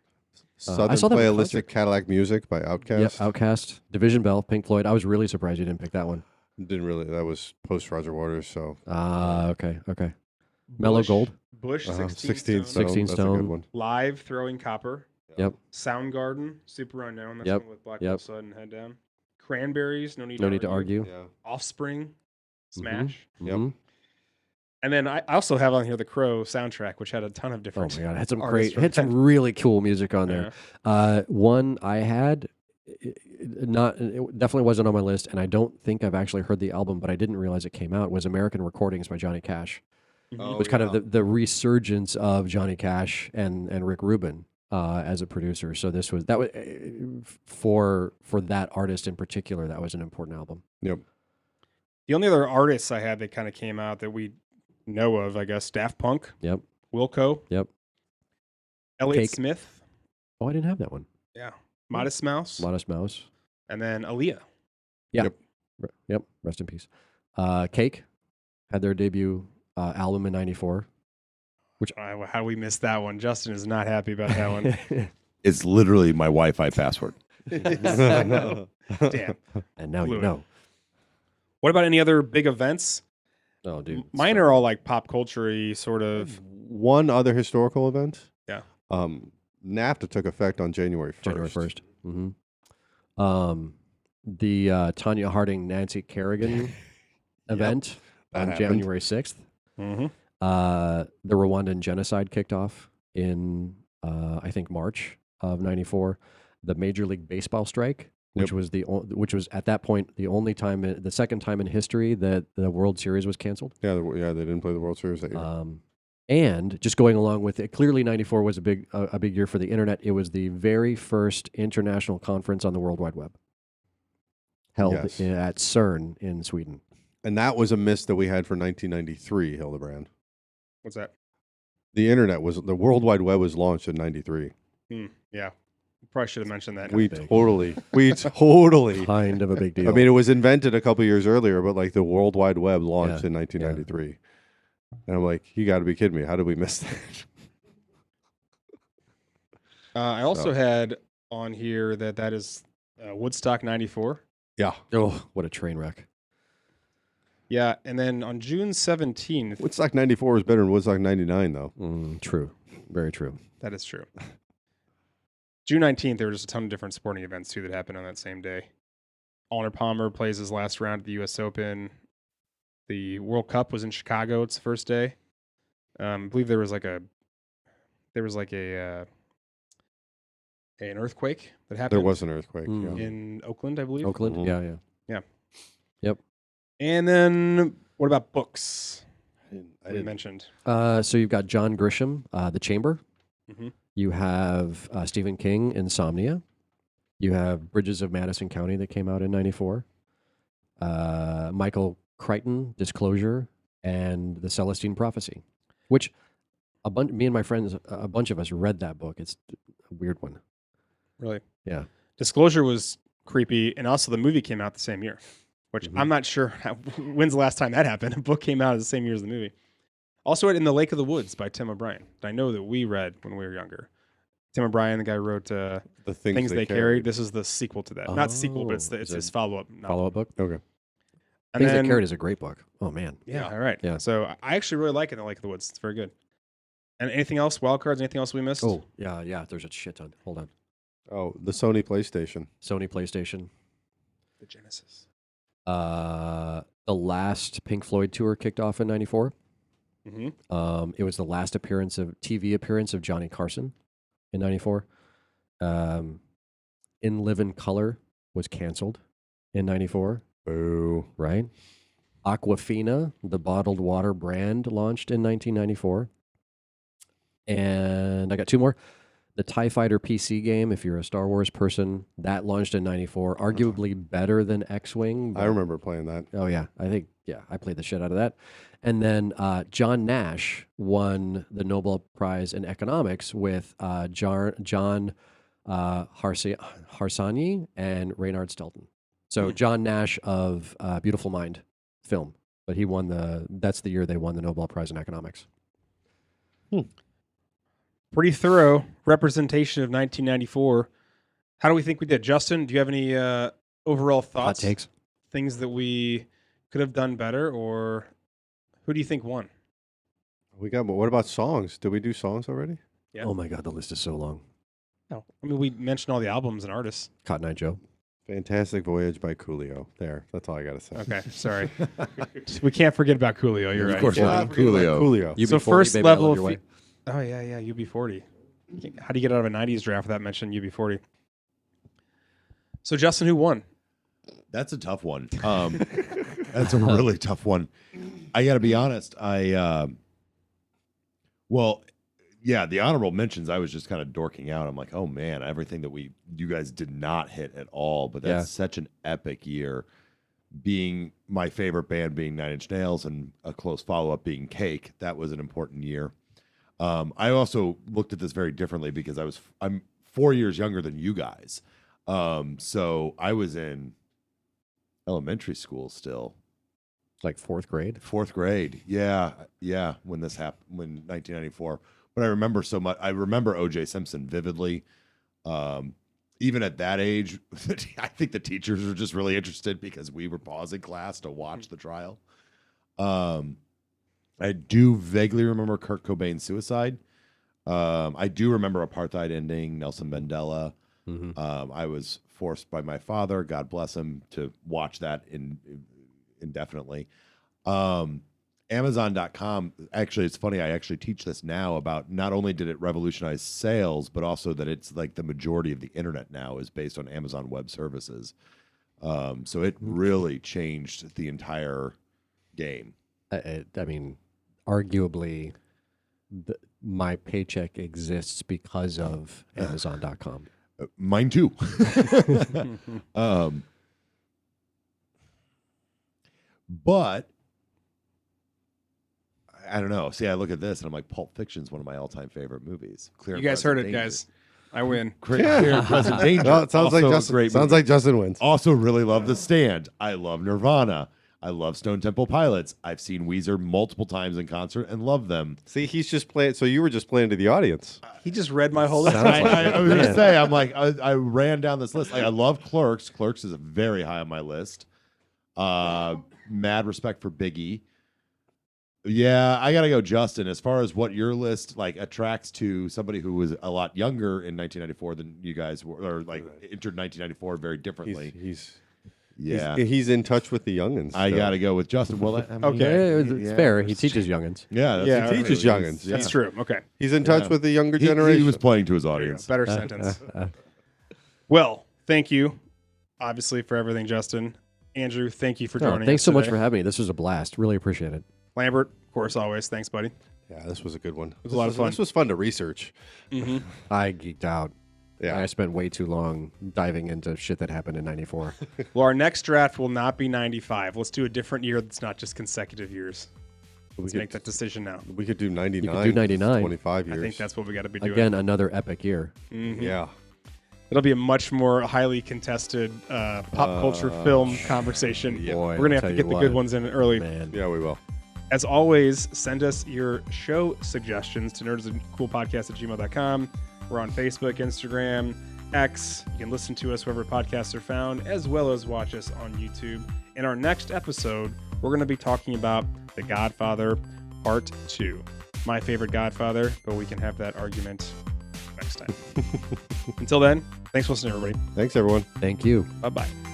Southern saw them in Playalistic concert. Cadillac Music by Outkast. Yep, Outkast, Division Bell, Pink Floyd. I was really surprised you didn't pick that one. Didn't really. That was post Roger Waters. So Okay. Mellow Gold. Bush, 16 16 Stone. 16 That's a good Stone. one. Live, Throwing Copper. Yep. Soundgarden, Super Unknown. That's Yep. one with Black Yep. Hole Sun and Head Down. Cranberries, No Need to argue. Yeah. Offspring, Smash. Yep. Mhm. And then I also have on here the Crow soundtrack, which had a ton of Oh different. my god, it had some artists great, from that. really cool music on Yeah. there. One I had, it definitely wasn't on my list, and I don't think I've actually heard the album, but I didn't realize it came out. Was American Recordings by Johnny Cash. Mhm. It was kind of the resurgence of Johnny Cash and Rick Rubin as a producer. So this was for that artist in particular, that was an important album. Yep. The only other artists I had that kind of came out that we know of, I guess, Daft Punk. Yep. Wilco. Yep. Elliott Cake. Smith. Oh, I didn't have that one. Yeah. Modest Mouse. Modest Mouse. And then Aaliyah. Yep. Rest in peace. Cake had their debut album in '94. How do we miss that one? Justin is not happy about that one. It's literally my Wi-Fi password. Damn. And now Blew you it. know. What about any other big events? Oh, dude. Mine are all like pop culture-y sort of. One other historical event. Yeah. NAFTA took effect on January 1st. January 1st. Mm-hmm. The Tanya Harding, Nancy Kerrigan event that on happened. January 6th. Mhm. The Rwandan genocide kicked off in, I think, March of '94. The Major League Baseball strike, which was which was at that point the only time, the second time in history that the World Series was canceled. Yeah, they didn't play the World Series that year. And just going along with it, clearly '94 was a big year for the internet. It was the very first international conference on the World Wide Web held Yes. at CERN in Sweden. And that was a miss that we had for 1993, Hildebrand. What's that? The World Wide Web was launched in 93. Yeah. Probably should have mentioned that. We big. totally. Kind of a big deal. I mean, it was invented a couple years earlier, but like the World Wide Web launched in 1993. And I'm like, you got to be kidding me. How did we miss that? I also had on here that is Woodstock 94. Yeah. Oh, what a train wreck. Yeah. And then on June 17th. Woodstock 94 was better than Woodstock 99, though. True. Very true. That is true. June 19th, there were just a ton of different sporting events, too, that happened on that same day. Arnold Palmer plays his last round at the U.S. Open. The World Cup was in Chicago. It's the first day. I believe there was an earthquake that happened. There was an earthquake. Yeah. In Oakland, I believe. Oakland? Mhm. Yeah. Yep. And then what about books? I You didn't mentioned. So you've got John Grisham, The Chamber. Mhm. You have Stephen King, Insomnia. You have Bridges of Madison County that came out in '94. Michael Crichton, Disclosure, and The Celestine Prophecy, which me and my friends, a bunch of us read that book. It's a weird one. Really? Yeah. Disclosure was creepy, and also the movie came out the same year, which I'm not sure when's the last time that happened. A book came out the same year as the movie. Also, In the Lake of the Woods by Tim O'Brien. I know that we read when we were younger. Tim O'Brien, the guy who wrote The Things They Carried. This is the sequel to that. Not sequel, but Oh, it's is his it follow-up novel. Follow-up book. Okay. And Things then, That Carried is a great book. Oh, man. Yeah, all right. Yeah. So I actually really like In the Lake of the Woods. It's very good. And anything else? Wild cards? Anything else we missed? Oh, yeah. There's a shit ton. Hold on. Oh, the Sony PlayStation. Sony PlayStation. The Genesis. The last Pink Floyd tour kicked off in '94. Mm-hmm. It was the last TV appearance of Johnny Carson in '94. In Living Color was canceled in '94, Boo. right? Aquafina, the bottled water brand, launched in 1994. And I got two more. The TIE Fighter PC game, if you're a Star Wars person, that launched in '94. Arguably better than X-Wing. I remember playing that. Oh, yeah. I played the shit out of that. And then John Nash won the Nobel Prize in Economics with John Harsanyi and Reynard Stelton. So John Nash of Beautiful Mind film, but he won that's the year they won the Nobel Prize in Economics. Pretty thorough representation of 1994. How do we think we did? Justin, do you have any overall Hot thoughts? takes. Things that we could have done better, or who do you think won? What about songs? Did we do songs already? Yeah. Oh my God, the list is so long. No. I mean, we mentioned all the albums and artists. Cotton Eye Joe. Fantastic Voyage by Coolio. There, that's all I gotta say. Okay, sorry. We can't forget about Coolio. You're right. Of course, Yeah, not. Coolio. Coolio. So UB40, first Baby, I level Love of Your Way. Oh yeah, UB40. How do you get out of a 90s draft without mentioning UB40? So Justin, who won? That's a tough one. That's a really tough one. I got to be honest. Well, yeah, the honorable mentions, I was just kind of dorking out. I'm like, oh man, everything that you guys did not hit at all. But that's such an epic year. Being my favorite band being 9 Inch Nails and a close follow-up being Cake. That was an important year. I also looked at this very differently because I'm 4 years younger than you guys. So I was in elementary school still. Like fourth grade. Fourth grade. Yeah. When this happened, when 1994. But I remember so much. I remember O.J. Simpson vividly. Even at that age, I think the teachers were just really interested because we were pausing class to watch the trial. I do vaguely remember Kurt Cobain's suicide. I do remember apartheid ending, Nelson Mandela. Mm-hmm. I was forced by my father, God bless him, to watch that indefinitely. Amazon.com, actually, it's funny, I actually teach this now about not only did it revolutionize sales, but also that it's like the majority of the internet now is based on Amazon Web Services. So it really changed the entire game. I mean, arguably, my paycheck exists because of Amazon.com. Mine too. But I don't know. See, I look at this and I'm like, Pulp Fiction's one of my all-time favorite movies. Clear You and guys heard Present it, Danger. guys. I win. Clear and Present Danger. Well, it sounds like Also a Justin. great Sounds movie. like Justin wins. Also really love The Stand. I love Nirvana. I love Stone Temple Pilots. I've seen Weezer multiple times in concert and love them. See, he's just playing. So you were just playing to the audience. He just read my whole list. Sounds like I was going to say, I'm like, I ran down this list. Like, I love Clerks. Clerks is very high on my list. Mad respect for Biggie. Yeah, I got to go Justin. As far as what your list like attracts to somebody who was a lot younger in 1994 than you guys were, or like entered 1994 very differently. He's in touch with the youngins. I still. got to go with Justin. Well, I mean, Okay. It's fair. He teaches youngins. Yeah, Yeah, He teaches youngins. That's true. Okay. He's in touch with the younger generation. He was playing to his audience. Better sentence. Well, thank you, obviously, for everything, Justin. Andrew, thank you for joining us. Thanks so much today. for having me. This was a blast. Really appreciate it. Lambert, of course, always. Thanks, buddy. Yeah, this was a good one. It was a lot of fun. This was fun to research. I geeked out. Yeah. I spent way too long diving into shit that happened in 94. Well, our next draft will not be 95. Let's do a different year that's not just consecutive years. Let's make that decision now. We could do 99. You could do 99. 25 years. I think that's what we got to be doing. Again, another epic year. Yeah. It'll be a much more highly contested pop culture film conversation. Boy, We're going to have I'll to tell get the you good what, ones in early. Man. Yeah, we will. As always, send us your show suggestions to nerdsandcoolpodcast@gmail.com. We're on Facebook, Instagram, X. You can listen to us wherever podcasts are found, as well as watch us on YouTube. In our next episode, we're going to be talking about The Godfather Part 2. My favorite Godfather, but we can have that argument next time. Until then, thanks for listening, everybody. Thanks, everyone. Thank you. Bye-bye.